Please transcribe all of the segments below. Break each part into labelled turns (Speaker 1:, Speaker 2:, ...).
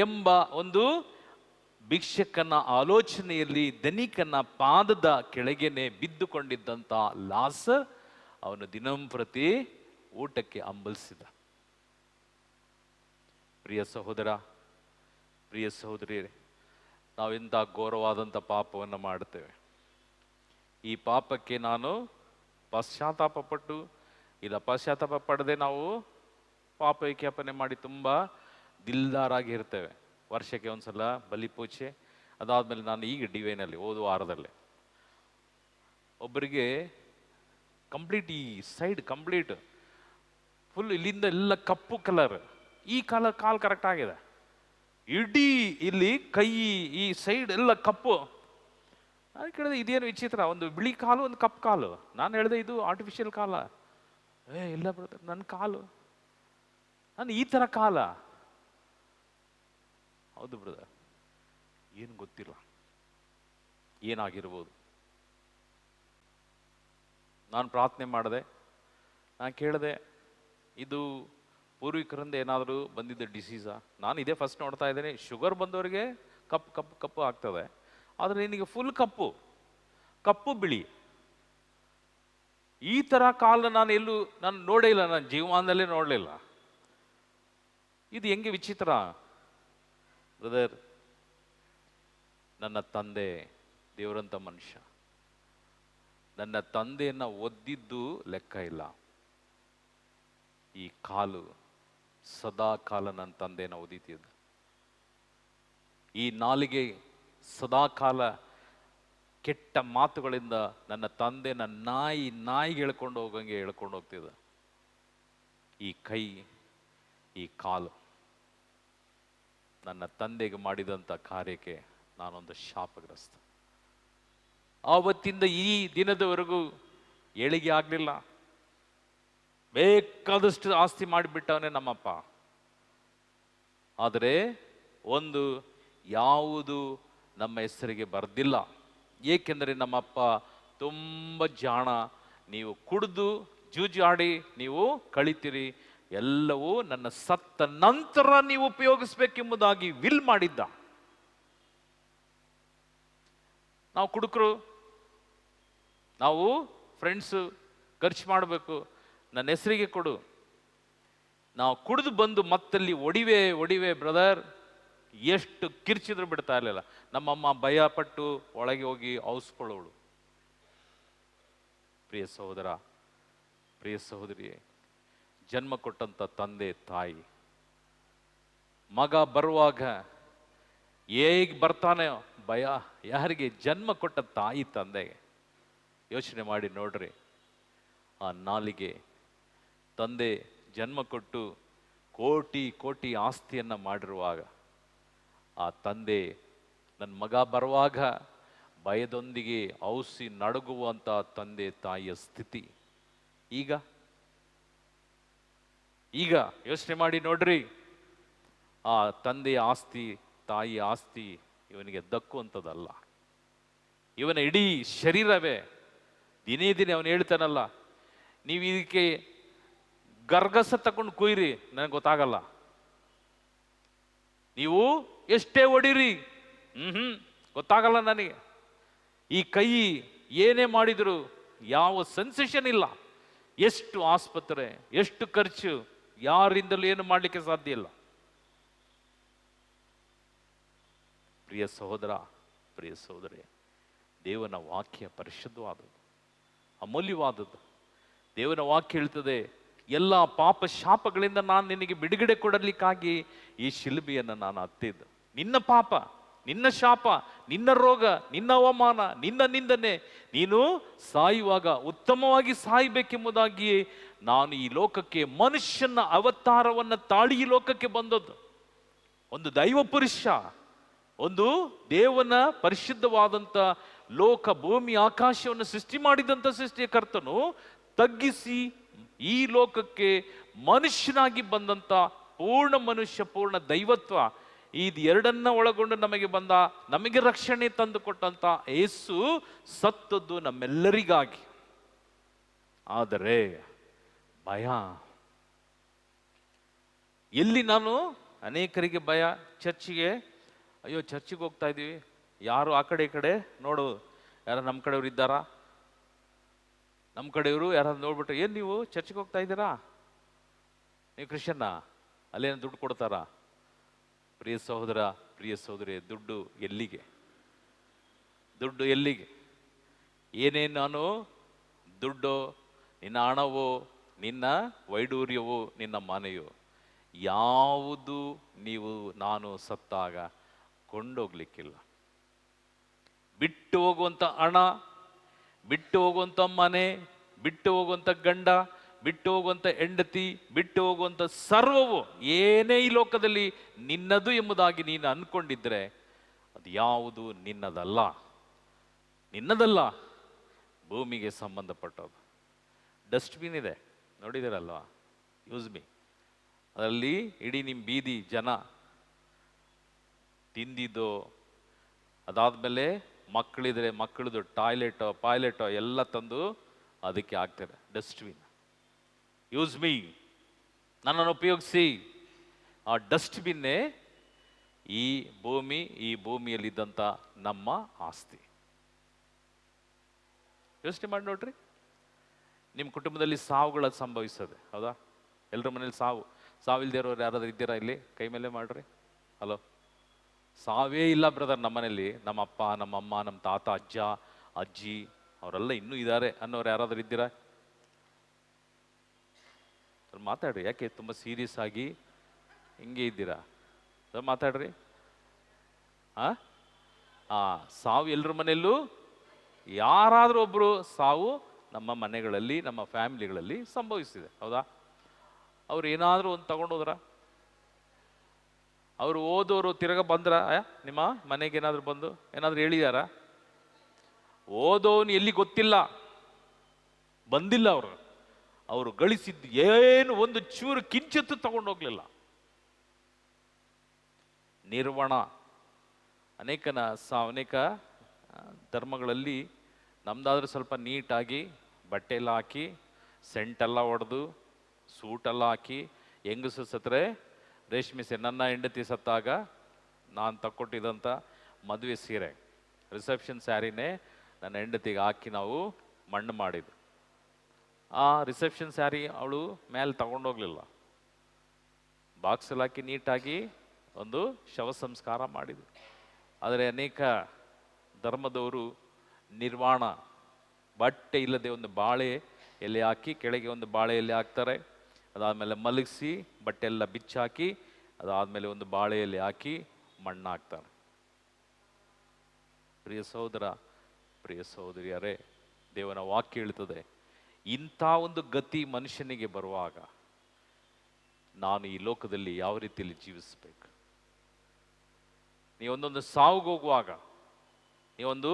Speaker 1: ಎಂಬ ಒಂದು ಭಿಕ್ಷಕನ ಆಲೋಚನೆಯಲ್ಲಿ ಧನಿಕನ ಪಾದದ ಕೆಳಗೇನೆ ಬಿದ್ದುಕೊಂಡಿದ್ದಂಥ ಲಾಸರ್ ಅವನು ದಿನಂಪ್ರತಿ ಊಟಕ್ಕೆ ಹಂಬಲಿಸಿದ. ಪ್ರಿಯ ಸಹೋದರ, ಪ್ರಿಯ ಸಹೋದರಿಯರೇ, ನಾವೆಂಥ ಘೋರವಾದಂಥ ಪಾಪವನ್ನು ಮಾಡುತ್ತೇವೆ. ಈ ಪಾಪಕ್ಕೆ ನಾನು ಪಶ್ಚಾತ್ತಾಪ ಪಟ್ಟು ಇಲ್ಲ ಪಶ್ಚಾತ್ತಾಪ ಪಡದೆ ನಾವು ಪಾಪ ವಿಜ್ಞಾಪನೆ ಮಾಡಿ ತುಂಬ ದಿಲ್ದಾರಾಗಿ ಇರ್ತೇವೆ. ವರ್ಷಕ್ಕೆ ಒಂದ್ಸಲ ಬಲಿಪೂಜೆ, ಅದಾದ್ಮೇಲೆ ನಾನು ಈಗ ಡಿವೈನಲ್ಲಿ ಓದುವ ವಾರದಲ್ಲಿ ಒಬ್ಬರಿಗೆ ಕಂಪ್ಲೀಟ್ ಈ ಸೈಡ್ ಕಂಪ್ಲೀಟ್ ಫುಲ್ ಇಲ್ಲಿಂದ ಎಲ್ಲ ಕಪ್ಪು ಕಲರ್, ಈ ಕಾಲು ಕರೆಕ್ಟ್ ಆಗಿದೆ, ಇಡೀ ಇಲ್ಲಿ ಕೈ ಈ ಸೈಡ್ ಎಲ್ಲ ಕಪ್ಪು. ನಾನು ಕೇಳಿದೆ ಇದೇನು ವಿಚಿತ್ರ, ಒಂದು ಬಿಳಿ ಕಾಲು ಒಂದು ಕಪ್ಪು ಕಾಲು. ನಾನು ಹೇಳಿದೆ ಇದು ಆರ್ಟಿಫಿಷಿಯಲ್ ಕಾಲ. ಇಲ್ಲ ಬ್ರದರ್, ನನ್ನ ಕಾಲು, ನಾನು ಈ ಥರ ಕಾಲ. ಹೌದು ಬ್ರದರ್, ಏನು ಗೊತ್ತಿಲ್ಲ ಏನಾಗಿರ್ಬೋದು. ನಾನು ಪ್ರಾರ್ಥನೆ ಮಾಡಿದೆ, ನಾನು ಕೇಳಿದೆ ಇದು ಪೂರ್ವಿಕರಿಂದ ಏನಾದರೂ ಬಂದಿದ್ದ ಡಿಸೀಸಾ? ನಾನು ಇದೇ ಫಸ್ಟ್ ನೋಡ್ತಾ ಇದ್ದೇನೆ, ಶುಗರ್ ಬಂದವರಿಗೆ ಕಪ್ಪು ಕಪ್ಪು ಕಪ್ಪು ಆಗ್ತದೆ, ಆದರೆ ನಿನಗೆ ಫುಲ್ ಕಪ್ಪು ಕಪ್ಪು ಬಿಳಿ, ಈ ಥರ ಕಾಲ ನಾನು ನೋಡೇ ಇಲ್ಲ, ನನ್ನ ಜೀವಮಾನದಲ್ಲೇ ನೋಡಲಿಲ್ಲ. ಇದು ಹೆಂಗೆ ವಿಚಿತ್ರ ಬ್ರದರ್. ನನ್ನ ತಂದೆ ದೇವರಂತ ಮನುಷ್ಯ, ನನ್ನ ತಂದೆಯನ್ನು ಒದ್ದಿದ್ದು ಲೆಕ್ಕ ಇಲ್ಲ. ಈ ಕಾಲು ಸದಾ ಕಾಲ ನನ್ನ ತಂದೆಯನ್ನು ಒದಿತಿದ್ದ. ಈ ನಾಲಿಗೆ ಸದಾ ಕಾಲ ಕೆಟ್ಟ ಮಾತುಗಳಿಂದ ನನ್ನ ತಂದೆನ ನಾಯಿಗೆ ಎಳ್ಕೊಂಡು ಹೋಗಂಗೆ ಎಳ್ಕೊಂಡು ಹೋಗ್ತಿದ್ದ. ಈ ಕೈ, ಈ ಕಾಲು ನನ್ನ ತಂದೆಗೆ ಮಾಡಿದಂಥ ಕಾರ್ಯಕ್ಕೆ ನಾನೊಂದು ಶಾಪಗ್ರಸ್ತ. ಆವತ್ತಿಂದ ಈ ದಿನದವರೆಗೂ ಏಳಿಗೆ ಆಗಲಿಲ್ಲ. ಬೇಕಾದಷ್ಟು ಆಸ್ತಿ ಮಾಡಿಬಿಟ್ಟವನೇ ನಮ್ಮಪ್ಪ. ಆದರೆ ಒಂದು ಯಾವುದು ನಮ್ಮ ಹೆಸರಿಗೆ ಬರೆದಿಲ್ಲ. ಏಕೆಂದರೆ ನಮ್ಮಪ್ಪ ತುಂಬ ಜಾಣ. ನೀವು ಕುಡಿದು ಜೂಜಾಡಿ ನೀವು ಕಳಿತೀರಿ, ಎಲ್ಲವೂ ನನ್ನ ಸತ್ತ ನಂತರ ನೀವು ಉಪಯೋಗಿಸ್ಬೇಕೆಂಬುದಾಗಿ ವಿಲ್ ಮಾಡಿದ್ದ. ನಾವು ಕುಡುಕರು, ನಾವು ಫ್ರೆಂಡ್ಸು, ಖರ್ಚು ಮಾಡಬೇಕು, ನನ್ನ ಹೆಸರಿಗೆ ಕೊಡು. ನಾವು ಕುಡಿದು ಬಂದು ಮತ್ತಲ್ಲಿ ಒಡಿವೆ ಬ್ರದರ್, ಎಷ್ಟು ಕಿರ್ಚಿದ್ರು ಬಿಡ್ತಾ ಇರಲಿಲ್ಲ. ನಮ್ಮಮ್ಮ ಭಯಪಟ್ಟು ಒಳಗೆ ಹೋಗಿ ಔಸ್ಕೊಳ್ಳೋಳು. ಪ್ರಿಯ ಸಹೋದರ, ಪ್ರಿಯ ಸಹೋದರಿಯೇ, ಜನ್ಮ ಕೊಟ್ಟಂತ ತಂದೆ ತಾಯಿ, ಮಗ ಬರುವಾಗ ಹೇಗೆ ಬರ್ತಾನೆ ಭಯ. ಯಾರಿಗೆ? ಜನ್ಮ ಕೊಟ್ಟ ತಾಯಿ ತಂದೆಗೆ. ಯೋಚನೆ ಮಾಡಿ ನೋಡ್ರಿ, ಆ ನಾಲಿಗೆ ತಂದೆ ಜನ್ಮ ಕೊಟ್ಟು ಕೋಟಿ ಕೋಟಿ ಆಸ್ತಿಯನ್ನು ಮಾಡಿರುವಾಗ, ಆ ತಂದೆ ನನ್ನ ಮಗ ಬರುವಾಗ ಭಯದೊಂದಿಗೆ ಔಸಿ ನಡುಗುವಂಥ ತಂದೆ ತಾಯಿಯ ಸ್ಥಿತಿ. ಈಗ ಯೋಚನೆ ಮಾಡಿ ನೋಡ್ರಿ, ಆ ತಂದೆಯ ಆಸ್ತಿ, ತಾಯಿ ಆಸ್ತಿ ಇವನಿಗೆ ದಕ್ಕುವಂಥದ್ದಲ್ಲ. ಇವನ ಇಡೀ ಶರೀರವೇ ದಿನೇ ದಿನೇ ಅವನು ಹೇಳ್ತಾನಲ್ಲ, ನೀವು ಇದಕ್ಕೆ ಗರ್ಗಸ ತಕೊಂಡು ಕುಯ್ರಿ, ನನಗೆ ಗೊತ್ತಾಗಲ್ಲ. ನೀವು ಎಷ್ಟೇ ಹೊಡಿರಿ, ಗೊತ್ತಾಗಲ್ಲ ನನಗೆ. ಈ ಕೈ ಏನೇ ಮಾಡಿದ್ರು ಯಾವ ಸೆನ್ಸೇಷನ್ ಇಲ್ಲ. ಎಷ್ಟು ಆಸ್ಪತ್ರೆ, ಎಷ್ಟು ಖರ್ಚು, ಯಾರಿಂದಲೂ ಏನು ಮಾಡಲಿಕ್ಕೆ ಸಾಧ್ಯ ಇಲ್ಲ. ಪ್ರಿಯ ಸಹೋದರ, ಪ್ರಿಯ ಸಹೋದರಿ, ದೇವನ ವಾಕ್ಯ ಪರಿಶುದ್ಧವಾದದ್ದು, ಅಮೂಲ್ಯವಾದದ್ದು. ದೇವನ ವಾಕ್ಯ ಹೇಳ್ತದೆ, ಎಲ್ಲ ಪಾಪ ಶಾಪಗಳಿಂದ ನಾನು ನಿನಗೆ ಬಿಡುಗಡೆ ಕೊಡಲಿಕ್ಕಾಗಿ ಈ ಶಿಲುಬೆಯನ್ನು ನಾನು ಹತ್ತಿದ್ದು. ನಿನ್ನ ಪಾಪ, ನಿನ್ನ ಶಾಪ, ನಿನ್ನ ರೋಗ, ನಿನ್ನ ಅವಮಾನ, ನಿನ್ನ ನಿಂದನೆ, ನೀನು ಸಾಯುವಾಗ ಉತ್ತಮವಾಗಿ ಸಾಯಬೇಕೆಂಬುದಾಗಿಯೇ ನಾನು ಈ ಲೋಕಕ್ಕೆ ಮನುಷ್ಯನ ಅವತಾರವನ್ನು ತಾಳಿ ಈ ಲೋಕಕ್ಕೆ ಬಂದದ್ದು. ಒಂದು ದೈವ ಪುರುಷ, ಒಂದು ದೇವನ ಪರಿಶುದ್ಧವಾದಂಥ ಲೋಕ, ಭೂಮಿ, ಆಕಾಶವನ್ನು ಸೃಷ್ಟಿ ಮಾಡಿದಂಥ ಸೃಷ್ಟಿಕರ್ತನು ತಗ್ಗಿಸಿ ಈ ಲೋಕಕ್ಕೆ ಮನುಷ್ಯನಾಗಿ ಬಂದಂಥ ಪೂರ್ಣ ಮನುಷ್ಯ, ಪೂರ್ಣ ದೈವತ್ವ, ಇದು ಎರಡನ್ನ ಒಳಗೊಂಡು ನಮಗೆ ರಕ್ಷಣೆ ತಂದು ಕೊಟ್ಟಂತ ಯೇಸು ಸತ್ತದ್ದು ನಮ್ಮೆಲ್ಲರಿಗಾಗಿ. ಆದರೆ ಭಯ, ಎಲ್ಲಿ ನಾನು ಅನೇಕರಿಗೆ ಭಯ. ಚರ್ಚಿಗೆ, ಅಯ್ಯೋ ಚರ್ಚಿಗೆ ಹೋಗ್ತಾ ಇದ್ದೀವಿ, ಯಾರು ಆ ಕಡೆ ಈ ಕಡೆ ನೋಡು, ಯಾರು ನಮ್ಮ ಕಡೆಯವ್ರು ಇದ್ದಾರಾ, ನಮ್ಮ ಕಡೆಯವರು ಯಾರಾದ್ರು ನೋಡ್ಬಿಟ್ರೆ, ಏನು ನೀವು ಚರ್ಚಿಗೆ ಹೋಗ್ತಾ ಇದ್ದೀರಾ, ನೀವು ಕ್ರಿಶ್ಚಿಯನ್ನ, ಅಲ್ಲೇನು ದುಡ್ಡು ಕೊಡ್ತಾರಾ? ಪ್ರಿಯ ಸಹೋದರ, ಪ್ರಿಯ ಸಹೋದರಿ, ದುಡ್ಡು ಎಲ್ಲಿಗೆ? ದುಡ್ಡು ಎಲ್ಲಿಗೆ? ಏನೇನು ನಾನು ದುಡ್ಡು, ನಿನ್ನ ಹಣವೋ, ನಿನ್ನ ವೈಡೂರ್ಯವೋ, ನಿನ್ನ ಮನೆಯೋ, ಯಾವುದು ನೀವು ನಾನು ಸತ್ತಾಗ ಕೊಂಡೋಗ್ಲಿಕ್ಕಿಲ್ಲ. ಬಿಟ್ಟು ಹೋಗುವಂಥ ಹಣ, ಬಿಟ್ಟು ಹೋಗುವಂಥ ಮನೆ, ಬಿಟ್ಟು ಹೋಗುವಂಥ ಗಂಡ, ಬಿಟ್ಟು ಹೋಗುವಂಥ ಹೆಂಡತಿ, ಬಿಟ್ಟು ಹೋಗುವಂಥ ಸರ್ವವು ಏನೇ ಈ ಲೋಕದಲ್ಲಿ ನಿನ್ನದು ಎಂಬುದಾಗಿ ನೀನು ಅಂದ್ಕೊಂಡಿದ್ರೆ ಅದು ಯಾವುದು ನಿನ್ನದಲ್ಲ. ನಿನ್ನದಲ್ಲ, ಭೂಮಿಗೆ ಸಂಬಂಧಪಟ್ಟದ್ದು. ಡಸ್ಟ್ಬಿನ್ ಇದೆ, ನೋಡಿದಿರಲ್ವಾ? Use me. ಅದರಲ್ಲಿ ಇಡೀ ನಿಮ್ಮ ಬೀದಿ ಜನ ತಿಂದಿದ್ದು, ಅದಾದಮೇಲೆ ಮಕ್ಕಳಿದ್ರೆ ಮಕ್ಕಳದು ಪಾಯ್ಲೆಟೋ ಎಲ್ಲ ತಂದು ಅದಕ್ಕೆ ಹಾಕ್ತಾರೆ. ಡಸ್ಟ್ಬಿನ್. ಯೂಸ್ ಮೀ, ನನ್ನನ್ನು ಉಪಯೋಗಿಸಿ. ಆ ಡಸ್ಟ್ಬಿನ್ನೇ ಈ ಭೂಮಿ, ಈ ಭೂಮಿಯಲ್ಲಿದ್ದಂಥ ನಮ್ಮ ಆಸ್ತಿ. ಯೋಚನೆ ಮಾಡಿ ನೋಡ್ರಿ. ನಿಮ್ಮ ಕುಟುಂಬದಲ್ಲಿ ಸಾವುಗಳ ಸಂಭವಿಸ್ತದೆ, ಹೌದಾ? ಎಲ್ಲರ ಮನೇಲಿ ಸಾವಿಲ್ಲದೆ ಇರೋರು ಯಾರಾದ್ರೂ ಇದ್ದೀರಾ ಇಲ್ಲಿ? ಕೈ ಮೇಲೆ ಮಾಡ್ರಿ. ಹಲೋ, ಸಾವೇ ಇಲ್ಲ ಬ್ರದರ್ ನಮ್ಮನೇಲಿ. ನಮ್ಮ ಅಪ್ಪ, ನಮ್ಮ ಅಮ್ಮ, ನಮ್ಮ ತಾತ, ಅಜ್ಜ, ಅಜ್ಜಿ ಅವರೆಲ್ಲ ಇನ್ನೂ ಇದ್ದಾರೆ ಅನ್ನೋರು ಯಾರಾದ್ರೂ ಇದ್ದೀರಾ? ಮಾತಾಡ್ರಿ. ಯಾಕೆ ತುಂಬ ಸೀರಿಯಸ್ ಆಗಿ ಹಿಂಗೆ ಇದ್ದೀರಾ? ಮಾತಾಡ್ರಿ. ಸಾವು ಎಲ್ಲರ ಮನೆಯಲ್ಲೂ ಯಾರಾದ್ರೂ ಒಬ್ರು ಸಾವು ನಮ್ಮ ಮನೆಗಳಲ್ಲಿ, ನಮ್ಮ ಫ್ಯಾಮಿಲಿಗಳಲ್ಲಿ ಸಂಭವಿಸಿದೆ, ಹೌದಾ? ಅವ್ರು ಏನಾದರೂ ಒಂದು ತಗೊಂಡೋದ್ರ? ಅವರು ಓದೋರು ತಿರ್ಗ ಬಂದ್ರ ನಿಮ್ಮ ಮನೆಗೆ? ಏನಾದ್ರು ಬಂದು ಏನಾದ್ರು ಹೇಳಿದಾರ? ಓದೋನು ಎಲ್ಲಿ ಗೊತ್ತಿಲ್ಲ, ಬಂದಿಲ್ಲ. ಅವರು ಗಳಿಸಿದ್ದು ಏನು ಒಂದು ಚೂರು ಕಿಂಚಿತ್ತು ತಗೊಂಡೋಗ್ಲಿಲ್ಲ. ನಿರ್ವಣ. ಅನೇಕ ಧರ್ಮಗಳಲ್ಲಿ ನಮ್ದಾದ್ರೂ ಸ್ವಲ್ಪ ನೀಟಾಗಿ ಬಟ್ಟೆ ಎಲ್ಲ ಹಾಕಿ, ಸೆಂಟೆಲ್ಲ ಹೊಡೆದು, ಸೂಟೆಲ್ಲ ಹಾಕಿ, ಹೆಂಗಸು ಸತ್ತರೆ ರೇಷ್ಮೆ ಸೀರೆ. ನನ್ನ ಹೆಂಡತಿ ಸತ್ತಾಗ ನಾನು ತಕ್ಕೊಟ್ಟಿದ್ದಂಥ ಮದುವೆ ಸೀರೆ, ರಿಸೆಪ್ಷನ್ ಸ್ಯಾರಿನೇ ನನ್ನ ಹೆಂಡತಿಗೆ ಹಾಕಿ ನಾವು ಮಣ್ಣು ಮಾಡಿದ್ದು. ಆ ರಿಸೆಪ್ಷನ್ ಸ್ಯಾರಿ ಅವಳು ಮೇಲೆ ತಗೊಂಡೋಗ್ಲಿಲ್ಲ, ಬಾಕ್ಸಲ್ಲಿ ಹಾಕಿ ನೀಟಾಗಿ ಒಂದು ಶವ ಸಂಸ್ಕಾರ ಮಾಡಿದ್ರು. ಆದರೆ ಅನೇಕ ಧರ್ಮದವರು ನಿರ್ವಾಣ, ಬಟ್ಟೆ ಇಲ್ಲದೆ ಒಂದು ಬಾಳೆ ಎಲೆ ಹಾಕಿ, ಕೆಳಗೆ ಒಂದು ಬಾಳೆ ಎಲೆ ಹಾಕ್ತಾರೆ, ಅದಾದಮೇಲೆ ಮಲಗಿಸಿ ಬಟ್ಟೆ ಎಲ್ಲ ಬಿಚ್ಚಾಕಿ, ಅದಾದಮೇಲೆ ಒಂದು ಬಾಳೆ ಎಲೆ ಹಾಕಿ ಮಣ್ಣು ಹಾಕ್ತಾರೆ. ಪ್ರಿಯ ಸಹೋದರ, ಪ್ರಿಯ ಸಹೋದರಿಯರೇ, ದೇವನ ವಾಕ್ಯ ಹೇಳ್ತದೆ, ಇಂಥ ಒಂದು ಗತಿ ಮನುಷ್ಯನಿಗೆ ಬರುವಾಗ ನಾನು ಈ ಲೋಕದಲ್ಲಿ ಯಾವ ರೀತಿಯಲ್ಲಿ ಜೀವಿಸಬೇಕು? ನೀವೊಂದೊಂದು ಸಾವುಗೆ ಹೋಗುವಾಗ ನೀವೊಂದು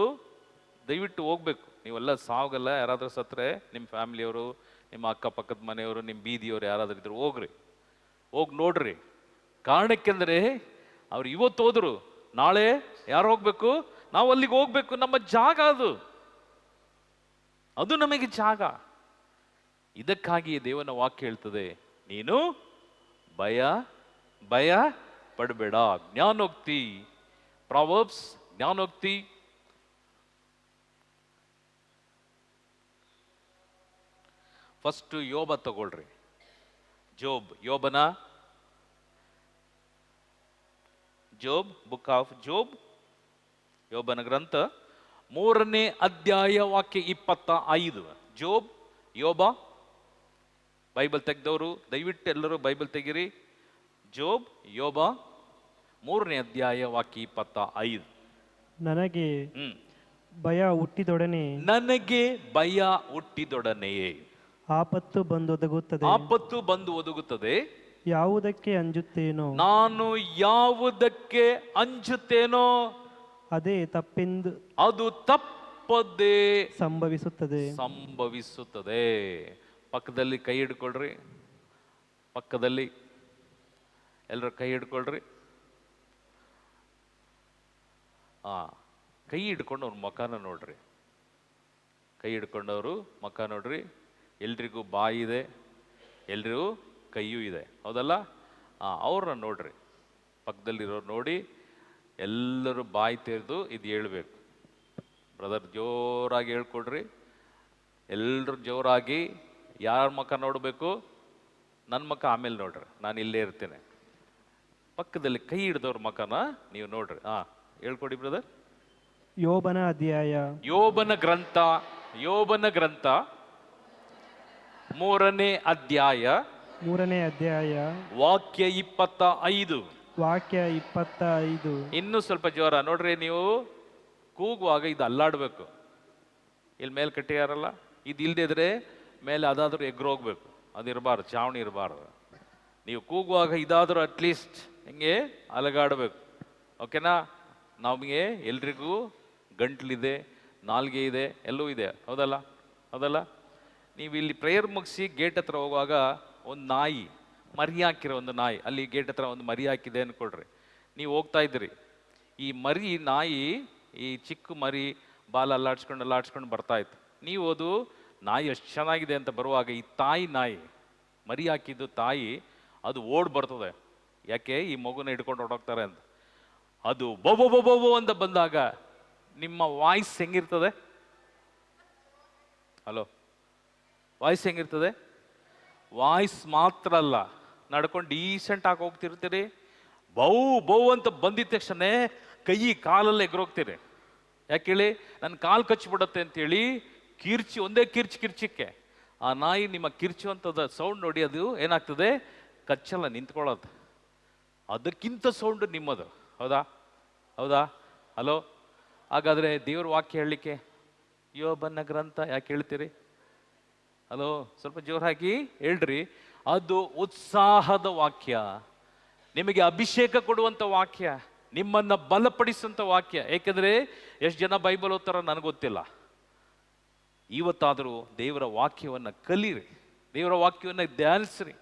Speaker 1: ದಯವಿಟ್ಟು ಹೋಗ್ಬೇಕು. ನೀವೆಲ್ಲ ಸಾವುಗಲ್ಲ, ಯಾರಾದ್ರೂ ಸತ್ತರೆ ನಿಮ್ಮ ಫ್ಯಾಮಿಲಿಯವರು, ನಿಮ್ಮ ಅಕ್ಕಪಕ್ಕದ ಮನೆಯವರು, ನಿಮ್ಮ ಬೀದಿಯವರು ಯಾರಾದ್ರೂ ಇದ್ರು ಹೋಗ್ರಿ, ಹೋಗಿ ನೋಡ್ರಿ. ಕಾರಣಕ್ಕೆಂದರೆ ಅವ್ರು ಇವತ್ತು ಹೋದ್ರು, ನಾಳೆ ಯಾರು ಹೋಗ್ಬೇಕು? ನಾವು ಅಲ್ಲಿಗೆ ಹೋಗ್ಬೇಕು. ನಮ್ಮ ಜಾಗ ಅದು ನಮಗೆ ಜಾಗ. ಇದಕ್ಕಾಗಿ ದೇವನ ವಾಕ್ಯ ಹೇಳ್ತದೆ, ನೀನು ಭಯ ಪಡಬೇಡ. ಜ್ಞಾನೋಕ್ತಿ, ಪ್ರಾವರ್ಬ್ಸ್, ಜ್ಞಾನೋಕ್ತಿ. ಫಸ್ಟ್ ಯೋಬ ತಗೊಳ್ರಿ. ಬುಕ್ ಆಫ್ ಜೋಬ್, ಯೋಬನ ಗ್ರಂಥ 3ನೇ ಅಧ್ಯಾಯ ವಾಕ್ಯ 25. ಯೋಬ. ಬೈಬಲ್ ತೆಗೆದವರು ದಯವಿಟ್ಟು ಎಲ್ಲರೂ ಬೈಬಲ್ ತೆಗಿರಿ. ಯೋಬ 3ನೇ ಅಧ್ಯಾಯ ವಾಕ್ಯ 25.
Speaker 2: ನನಗೆ ಭಯ ಹುಟ್ಟಿದೊಡನೆಯೇ ಆಪತ್ತು ಬಂದು ಒದಗುತ್ತದೆ. ಯಾವುದಕ್ಕೆ ಅಂಜುತ್ತೇನೋ,
Speaker 1: ನಾನು ಯಾವುದಕ್ಕೆ ಅಂಜುತ್ತೇನೋ ಅದು ತಪ್ಪದೇ
Speaker 2: ಸಂಭವಿಸುತ್ತದೆ.
Speaker 1: ಪಕ್ಕದಲ್ಲಿ ಕೈ ಹಿಡ್ಕೊಳ್ರಿ. ಪಕ್ಕದಲ್ಲಿ ಎಲ್ಲರೂ ಕೈ ಹಿಡ್ಕೊಳ್ರಿ. ಕೈ ಹಿಡ್ಕೊಂಡು ಅವ್ರ ಮುಖನ ನೋಡ್ರಿ. ಕೈ ಹಿಡ್ಕೊಂಡವರು ಮುಖ ನೋಡ್ರಿ. ಎಲ್ರಿಗೂ ಬಾಯಿ ಇದೆ, ಎಲ್ರಿಗೂ ಕೈಯೂ ಇದೆ, ಹೌದಲ್ಲ? ಅವ್ರನ್ನ ನೋಡ್ರಿ. ಪಕ್ಕದಲ್ಲಿರೋರು ನೋಡಿ ಎಲ್ಲರೂ ಬಾಯಿ ತೆರೆದು ಇದು ಹೇಳ್ಬೇಕು. ಬ್ರದರ್ ಜೋರಾಗಿ ಹೇಳ್ಕೊಡ್ರಿ, ಎಲ್ಲರೂ ಜೋರಾಗಿ. ಯಾರ ಮುಖ ನೋಡಬೇಕು? ನನ್ನ ಮುಖ ಆಮೇಲೆ ನೋಡ್ರಿ, ನಾನು ಇಲ್ಲೇ ಇರ್ತೇನೆ. ಪಕ್ಕದಲ್ಲಿ ಕೈ ಹಿಡಿದವ್ರ ಮುಖನ ನೀವು ನೋಡ್ರಿ. ಹೇಳ್ಕೊಡಿ ಬ್ರದರ್.
Speaker 2: ಯೋಬನ ಅಧ್ಯಾಯ,
Speaker 1: ಯೋಬನ ಗ್ರಂಥ, ಯೋಬನ ಗ್ರಂಥ 3ನೇ ಅಧ್ಯಾಯ,
Speaker 2: 3ನೇ ಅಧ್ಯಾಯ,
Speaker 1: ವಾಕ್ಯ 25.
Speaker 2: ವಾಕ್ಯ 25.
Speaker 1: ಇನ್ನೂ ಸ್ವಲ್ಪ ಜೋರ ನೋಡ್ರಿ. ನೀವು ಕೂಗುವಾಗ ಇದು ಅಲ್ಲಾಡಬೇಕು. ಇಲ್ಲಿ ಮೇಲೆ ಕಟ್ಟಿಯಾರಲ್ಲ, ಇದು ಇಲ್ದಿದ್ರೆ ಮೇಲೆ ಅದಾದ್ರೂ ಎಗ್ರು ಹೋಗ್ಬೇಕು. ಅದಿರಬಾರ್ದು, ಚಾವಣಿ ಇರಬಾರ್ದು. ನೀವು ಕೂಗುವಾಗ ಇದಾದರೂ ಅಟ್ಲೀಸ್ಟ್ ಹಿಂಗೆ ಅಲಗಾಡಬೇಕು. ಓಕೆನಾ? ನಮಗೆ ಎಲ್ರಿಗೂ ಗಂಟ್ಲಿದೆ, ನಾಲ್ಗೆ ಇದೆ, ಎಲ್ಲವೂ ಇದೆ. ಹೌದಲ್ಲ? ಹೌದಲ್ಲ? ನೀವು ಇಲ್ಲಿ ಪ್ರೇಯರ್ ಮುಗಿಸಿ ಗೇಟ್ ಹತ್ರ ಹೋಗುವಾಗ ಒಂದು ನಾಯಿ ಮರಿ ಹಾಕಿರೋ ಒಂದು ನಾಯಿ, ಅಲ್ಲಿ ಗೇಟ್ ಹತ್ರ ಒಂದು ಮರಿ ಹಾಕಿದೆ ಅಂದ್ಕೊಳ್ರಿ. ನೀವು ಹೋಗ್ತಾ ಇದ್ದೀರಿ, ಈ ಮರಿ ನಾಯಿ, ಈ ಚಿಕ್ಕ ಮರಿ ಬಾಲ ಅಲ್ಲಾಡ್ಸ್ಕೊಂಡು ಬರ್ತಾ ಇತ್ತು. ನೀವು ಅದು ನಾಯಿ ಎಷ್ಟು ಚೆನ್ನಾಗಿದೆ ಅಂತ ಬರುವಾಗ ಈ ತಾಯಿ ನಾಯಿ, ಮರಿ ಹಾಕಿದ್ದು ತಾಯಿ, ಅದು ಓಡ್ ಬರ್ತದೆ. ಯಾಕೆ? ಈ ಮಗುನ ಹಿಡ್ಕೊಂಡು ಹೊರಟೋಗ್ತಾರೆ ಅಂತ. ಅದು ಬೊಬೊ ಬೊಬೊ ಅಂತ ಬಂದಾಗ ನಿಮ್ಮ ವಾಯ್ಸ್ ಹೆಂಗಿರ್ತದೆ? ಹಲೋ, ವಾಯ್ಸ್ ಹೆಂಗಿರ್ತದೆ? ವಾಯ್ಸ್ ಮಾತ್ರ ಅಲ್ಲ, ನಡ್ಕೊಂಡು ಡೀಸೆಂಟ್ ಆಗಿ ಹೋಗ್ತಿರ್ತೀರಿ. ಬೌ ಬೌ ಅಂತ ಬಂದಿದ ತಕ್ಷಣ ಕೈ ಕಾಲಲ್ಲಿ ಎಗ್ರೋಗ್ತೀರಿ. ಯಾಕೆ ಹೇಳಿ? ನನ್ನ ಕಾಲು ಕಚ್ಚಿಬಿಡತ್ತೆ ಅಂತೇಳಿ ಒಂದೇ ಕಿರ್ಚಿಕ್ಕೆ ಆ ನಾಯಿ ನಿಮ್ಮ ಕಿರ್ಚುವಂಥದ್ದು ಸೌಂಡ್ ನೋಡಿ, ಅದು ಏನಾಗ್ತದೆ? ಕಚ್ಚಲ್ಲ, ನಿಂತ್ಕೊಳ್ಳೋದು. ಅದಕ್ಕಿಂತ ಸೌಂಡ್ ನಿಮ್ಮದು. ಹೌದಾ? ಹೌದಾ? ಹಲೋ? ಹಾಗಾದರೆ ದೇವ್ರ ವಾಕ್ಯ ಹೇಳಲಿಕ್ಕೆ ಯೋಬನ ಗ್ರಂಥ ಯಾಕೆ ಹೇಳ್ತೀರಿ? ಹಲೋ, ಸ್ವಲ್ಪ ಜೋರಾಗಿ ಹೇಳ್ರಿ. ಅದು ಉತ್ಸಾಹದ ವಾಕ್ಯ, ನಿಮಗೆ ಅಭಿಷೇಕ ಕೊಡುವಂಥ ವಾಕ್ಯ, ನಿಮ್ಮನ್ನ ಬಲಪಡಿಸುವಂಥ ವಾಕ್ಯ. ಏಕೆಂದರೆ ಎಷ್ಟು ಜನ ಬೈಬಲ್ ಓದ್ತಾರೋ ನನಗೆ ಗೊತ್ತಿಲ್ಲ. ಇವತ್ತಾದರೂ ದೇವರ ವಾಕ್ಯವನ್ನು ಕಲೀರಿ, ದೇವರ ವಾಕ್ಯವನ್ನು ಧ್ಯಾನಿಸ್ರಿ,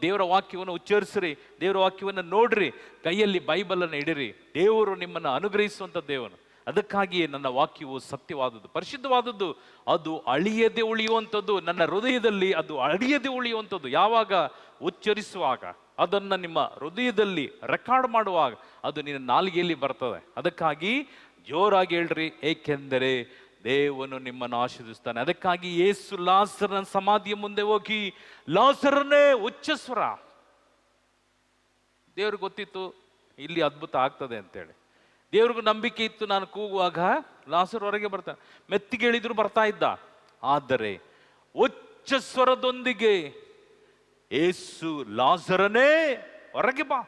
Speaker 1: ದೇವರ ವಾಕ್ಯವನ್ನು ಉಚ್ಚರಿಸ್ರಿ, ದೇವರ ವಾಕ್ಯವನ್ನು ನೋಡ್ರಿ, ಕೈಯಲ್ಲಿ ಬೈಬಲನ್ನು ಇಡಿರಿ. ದೇವರು ನಿಮ್ಮನ್ನು ಅನುಗ್ರಹಿಸುವಂಥ ದೇವನು. ಅದಕ್ಕಾಗಿಯೇ ನನ್ನ ವಾಕ್ಯವು ಸತ್ಯವಾದದ್ದು, ಪರಿಶುದ್ಧವಾದದ್ದು, ಅದು ಅಳಿಯದೆ ಉಳಿಯುವಂಥದ್ದು. ನನ್ನ ಹೃದಯದಲ್ಲಿ ಅದು ಅಳಿಯದೆ ಉಳಿಯುವಂಥದ್ದು. ಯಾವಾಗ? ಉಚ್ಚರಿಸುವಾಗ, ಅದನ್ನು ನಿಮ್ಮ ಹೃದಯದಲ್ಲಿ ರೆಕಾರ್ಡ್ ಮಾಡುವಾಗ ಅದು ನಿನ್ನ ನಾಲಿಗೆಯಲ್ಲಿ ಬರ್ತದೆ. ಅದಕ್ಕಾಗಿ ಜೋರಾಗಿ ಹೇಳ್ರಿ, ಏಕೆಂದರೆ ದೇವನು ನಿಮ್ಮನ್ನು ಆಶೀರ್ವದಿಸ್ತಾನೆ. ಅದಕ್ಕಾಗಿ ಯೇಸು ಲಾಸರನ ಸಮಾಧಿಯ ಮುಂದೆ ಹೋಗಿ, ಲಾಸರನೇ ಉಚ್ಚಸ್ವರ. ದೇವ್ರಿಗೆ ಗೊತ್ತಿತ್ತು ಇಲ್ಲಿ ಅದ್ಭುತ ಆಗ್ತದೆ ಅಂತೇಳಿ. ದೇವ್ರಿಗೂ ನಂಬಿಕೆ ಇತ್ತು. ನಾನು ಕೂಗುವಾಗ ಲಾಸರ್ ಹೊರಗೆ ಬರ್ತಾನೆ. ಮೆತ್ತಿಗೆ ಹೇಳಿದ್ರು ಬರ್ತಾ ಇದ್ದ. ಆದರೆ ಉಚ್ಚ ಸ್ವರದೊಂದಿಗೆ ಯೇಸು, ಲಾಸರನೇ ಹೊರಗೆ ಬಾ.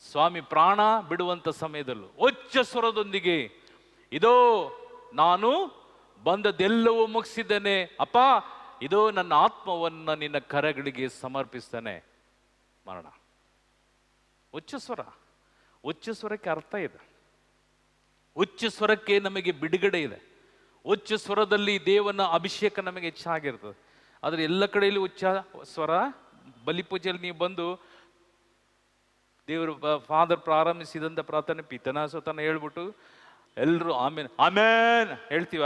Speaker 1: ಸ್ವಾಮಿ ಪ್ರಾಣ ಬಿಡುವಂತ ಸಮಯದಲ್ಲೂ ಉಚ್ಚ ಸ್ವರದೊಂದಿಗೆ, ಇದೋ ನಾನು ಬಂದದ್ದೆಲ್ಲವೂ ಮುಗಿಸಿದ್ದೇನೆ ಅಪ್ಪ, ಇದೋ ನನ್ನ ಆತ್ಮವನ್ನ ನಿನ್ನ ಕರಗಳಿಗೆ ಸಮರ್ಪಿಸ್ತೇನೆ. ಮರಣ. ಉಚ್ಚ ಸ್ವರ. ಉಚ್ಚ ಸ್ವರಕ್ಕೆ ಅರ್ಥ ಇದೆ. ಉಚ್ಚ ಸ್ವರಕ್ಕೆ ನಮಗೆ ಬಿಡುಗಡೆ ಇದೆ. ಉಚ್ಚ ಸ್ವರದಲ್ಲಿ ದೇವನ ಅಭಿಷೇಕ ನಮಗೆ ಹೆಚ್ಚಾಗಿರ್ತದೆ. ಆದರೆ ಎಲ್ಲ ಕಡೆಯಲ್ಲಿ ಉಚ್ಚ ಸ್ವರ. ಬಲಿಪೂಜೆಯಲ್ಲಿ ನೀವು ಬಂದು ದೇವರು ಫಾದರ್ ಪ್ರಾರಂಭಿಸಿದಂಥ ಪ್ರಾರ್ಥನೆ ಪಿತನ ಸ್ವತನ ಹೇಳ್ಬಿಟ್ಟು ಎಲ್ಲರೂ ಆಮೇನ್ ಆಮೇನ್ ಹೇಳ್ತೀವ?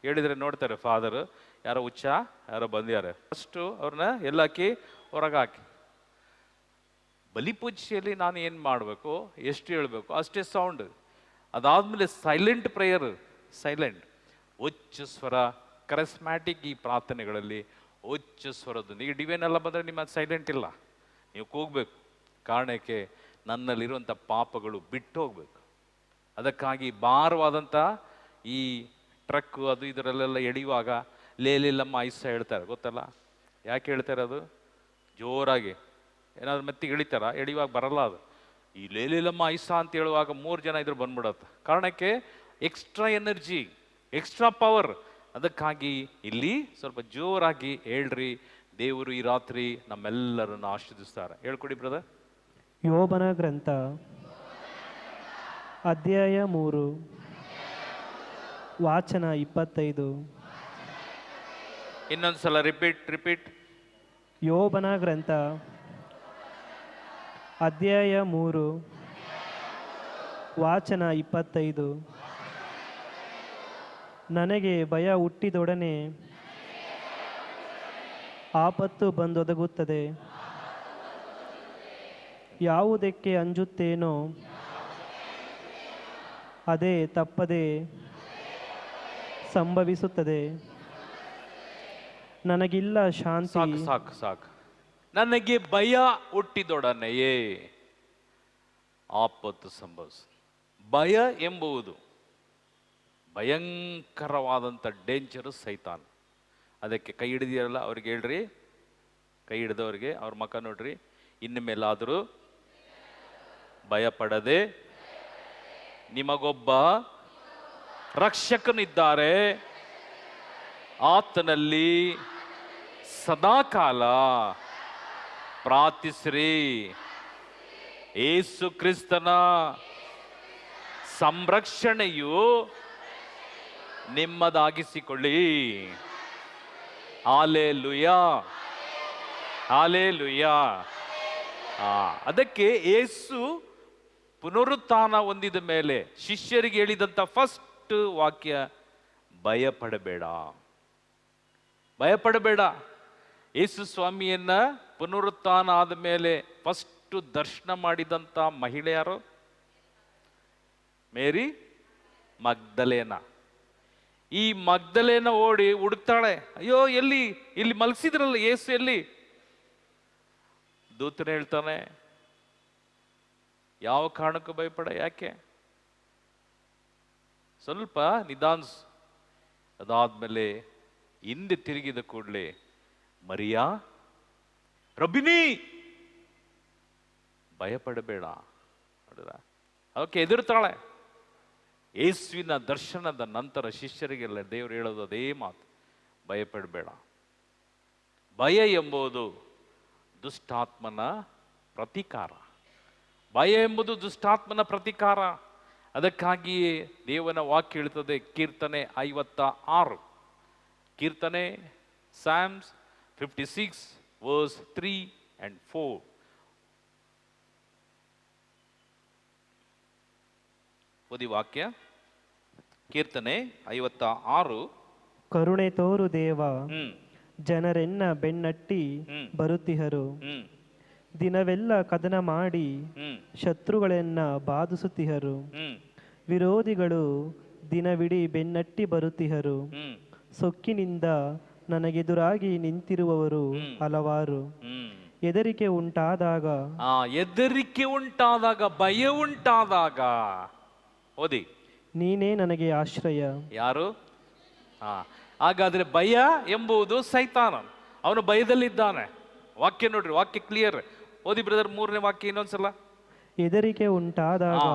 Speaker 1: ಹೇಳಿದ್ರೆ ನೋಡ್ತಾರೆ ಫಾದರ್ ಯಾರೋ ಉಚ್ಚ ಯಾರೋ ಬಂದ್ಯಾರೆ, ಫಸ್ಟು ಅವ್ರನ್ನ ಎಲ್ಲಾಕಿ ಹೊರಗೆ ಹಾಕಿ. ಬಲಿಪೂಜೆಯಲ್ಲಿ ನಾನು ಏನು ಮಾಡಬೇಕು, ಎಷ್ಟು ಹೇಳಬೇಕು ಅಷ್ಟೇ ಸೌಂಡ್. ಅದಾದ್ಮೇಲೆ ಸೈಲೆಂಟ್ ಪ್ರೇಯರ್, ಸೈಲೆಂಟ್. ಉಚ್ಚ ಸ್ವರ, ಕರೆಸ್ಮ್ಯಾಟಿಕ್ ಈ ಪ್ರಾರ್ಥನೆಗಳಲ್ಲಿ ಉಚ್ಚ ಸ್ವರದೊಂದಿಗೆ. ಡಿವೈನ್ ಎಲ್ಲ ಬಂದರೆ ನಿಮ್ಮ ಸೈಲೆಂಟ್ ಇಲ್ಲ, ನೀವು ಕೂಗಬೇಕು. ಕಾರಣಕ್ಕೆ ನನ್ನಲ್ಲಿರುವಂಥ ಪಾಪಗಳು ಬಿಟ್ಟು ಹೋಗ್ಬೇಕು. ಅದಕ್ಕಾಗಿ ಭಾರವಾದಂಥ ಈ ಟ್ರಕ್ಕು ಅದು ಇದರಲ್ಲೆಲ್ಲ ಎಳೆಯುವಾಗ ಲೇಲಿಲ್ಲಮ್ಮ ಐಸ ಹೇಳ್ತಾರೆ, ಗೊತ್ತಲ್ಲ? ಯಾಕೆ ಹೇಳ್ತಾರೆ? ಅದು ಜೋರಾಗಿ ಏನಾದ್ರು ಮೆತ್ತಿಗೆ ಎಳಿತಾರ, ಎಳೆಯುವಾಗ ಬರಲ್ಲ ಅದು. ಈ ಲೇಲಿಲ್ಲಮ್ಮ ಐಸ ಅಂತ ಹೇಳುವಾಗ 3 ಜನ ಇದ್ರು ಬಂದ್ಬಿಡತ್ತೆ. ಕಾರಣಕ್ಕೆ ಎಕ್ಸ್ಟ್ರಾ ಎನರ್ಜಿ, ಎಕ್ಸ್ಟ್ರಾ ಪವರ್. ಅದಕ್ಕಾಗಿ ಇಲ್ಲಿ ಸ್ವಲ್ಪ ಜೋರಾಗಿ ಹೇಳ್ರಿ. ದೇವರು ಈ ರಾತ್ರಿ ನಮ್ಮೆಲ್ಲರನ್ನು ಆಶೀರ್ವದಿಸ್ತಾರೆ. ಹೇಳ್ಕೊಡಿ ಬ್ರದರ್.
Speaker 2: ಯೋಬನ ಗ್ರಂಥ ಅಧ್ಯಾಯ 3 ವಾಚನ 25.
Speaker 1: ಇನ್ನೊಂದ್ಸಲ ರಿಪೀಟ್.
Speaker 2: ಯೋಬನ ಗ್ರಂಥ ಅಧ್ಯಾಯ 3 ವಾಚನ 25. ನನಗೆ ಭಯ ಹುಟ್ಟಿದೊಡನೆ ಆಪತ್ತು ಬಂದೊದಗುತ್ತದೆ. ಯಾವುದಕ್ಕೆ ಅಂಜುತ್ತೇನೋ ಅದೇ ತಪ್ಪದೆ ಸಂಭವಿಸುತ್ತದೆ. ನನಗಿಲ್ಲ ಶಾಂತಿ.
Speaker 1: ಸಾಕು ಸಾಕು ಸಾಕು. ನನಗೆ ಭಯ ಹುಟ್ಟಿದೊಡನೆಯೇ ಆಪತ್ತು ಸಂಭವಿಸ. ಭಯ ಎಂಬುದು ಭಯಂಕರವಾದಂಥ ಡೇಂಜರು ಸೈತಾನ. ಅದಕ್ಕೆ ಕೈ ಹಿಡಿದಿರಲ್ಲ ಅವ್ರಿಗೆ ಹೇಳ್ರಿ, ಕೈ ಹಿಡಿದವ್ರಿಗೆ ಅವ್ರ ಮಕ್ಕ ನೋಡ್ರಿ, ಇನ್ನು ಮೇಲಾದರೂ ಭಯ ಪಡದೆ ನಿಮಗೊಬ್ಬ ರಕ್ಷಕನಿದ್ದಾರೆ, ಆತನಲ್ಲಿ ಸದಾಕಾಲ ಪ್ರಾರ್ಥಿಸ್ರಿ. ಯೇಸು ಕ್ರಿಸ್ತನ ಸಂರಕ್ಷಣೆಯು ನಿಮ್ಮದಾಗಿಸಿಕೊಳ್ಳಿ. Hallelujah, hallelujah. ಅದಕ್ಕೆ ಯೇಸು ಪುನರುತ್ಥಾನ ಹೊಂದಿದ ಮೇಲೆ ಶಿಷ್ಯರಿಗೆ ಹೇಳಿದಂಥ ಫಸ್ಟ್ ವಾಕ್ಯ, ಭಯಪಡಬೇಡ, ಭಯಪಡಬೇಡ. ಯೇಸು ಸ್ವಾಮಿಯನ್ನ ಪುನರುತ್ಥಾನ ಆದ ಮೇಲೆ ಫಸ್ಟ್ ದರ್ಶನ ಮಾಡಿದಂಥ ಮಹಿಳೆ ಯಾರು? ಮೇರಿ ಮಗ್ದಲೇನ. ಈ ಮಗ್ದಲೇನ ಓಡಿ ಹುಡುಕ್ತಾಳೆ, ಅಯ್ಯೋ ಎಲ್ಲಿ, ಇಲ್ಲಿ ಮಲಗಿಸಿದ್ರಲ್ಲ ಯೇಸು ಎಲ್ಲಿ? ದೂತನ ಹೇಳ್ತಾನೆ, ಯಾವ ಕಾರಣಕ್ಕೂ ಭಯಪಡ, ಯಾಕೆ ಸ್ವಲ್ಪ ನಿಧಾನ್ಸ್. ಅದಾದ್ಮೇಲೆ ಹಿಂದೆ ತಿರುಗಿದ ಕೂಡಲೇ ಮರಿಯಾ, ರಬಿನಿ, ಭಯಪಡಬೇಡ. ಅದಕ್ಕೆ ಎದುರ್ತಾಳೆ. ಯೇಸುವಿನ ದರ್ಶನದ ನಂತರ ಶಿಷ್ಯರಿಗೆಲ್ಲ ದೇವರು ಹೇಳೋದು ಅದೇ ಮಾತು, ಭಯಪಡಬೇಡ. ಭಯ ಎಂಬುದು ದುಷ್ಟಾತ್ಮನ ಪ್ರತೀಕಾರ. ಭಯ ಎಂಬುದು ದುಷ್ಟಾತ್ಮನ ಪ್ರತೀಕಾರ. ಅದಕ್ಕಾಗಿಯೇ ದೇವನ ವಾಕ್ಯ ಹೇಳ್ತದೆ, ಕೀರ್ತನೆ 56, ಕೀರ್ತನೆ Psalms 56 verse 3 and 4. ಓದಿ ವಾಕ್ಯ. ಕೀರ್ತನೆ 56.
Speaker 2: ಕರುಣೆ ತೋರು ದೇವ, ಜನರೆನ್ನ ಬೆನ್ನಟ್ಟಿ ಬರುತ್ತಿಹರು. ದಿನವೆಲ್ಲ ಕದನ ಮಾಡಿ ಶತ್ರುಗಳನ್ನ ಬಾಧಿಸುತ್ತಿಹರು. ವಿರೋಧಿಗಳು ದಿನವಿಡೀ ಬೆನ್ನಟ್ಟಿ ಬರುತ್ತಿಹರು. ಸೊಕ್ಕಿನಿಂದ ನನಗೆದುರಾಗಿ ನಿಂತಿರುವವರು ಹಲವಾರು. ಹೆದರಿಕೆ ಉಂಟಾದಾಗ,
Speaker 1: ಹೆದರಿಕೆ ಉಂಟಾದಾಗ, ಭಯ ಉಂಟಾದಾಗ, ಓದಿ,
Speaker 2: ನೀನೇ ನನಗೆ ಆಶ್ರಯ.
Speaker 1: ಯಾರು? ಹಾಗಾದ್ರೆ ಭಯ ಎಂಬುದು ಸೈತಾನ. ಅವನು ಭಯದಲ್ಲಿದ್ದಾನೆ. ವಾಕ್ಯ ನೋಡ್ರಿ, ವಾಕ್ಯ ಕ್ಲಿಯರ್. ಓದಿ ಬ್ರದರ್, 3ನೇ ವಾಕ್ಯ ಇನ್ನೊಂದ್ಸಲ.
Speaker 2: ಹೆದರಿಕೆ ಉಂಟಾದಾಗ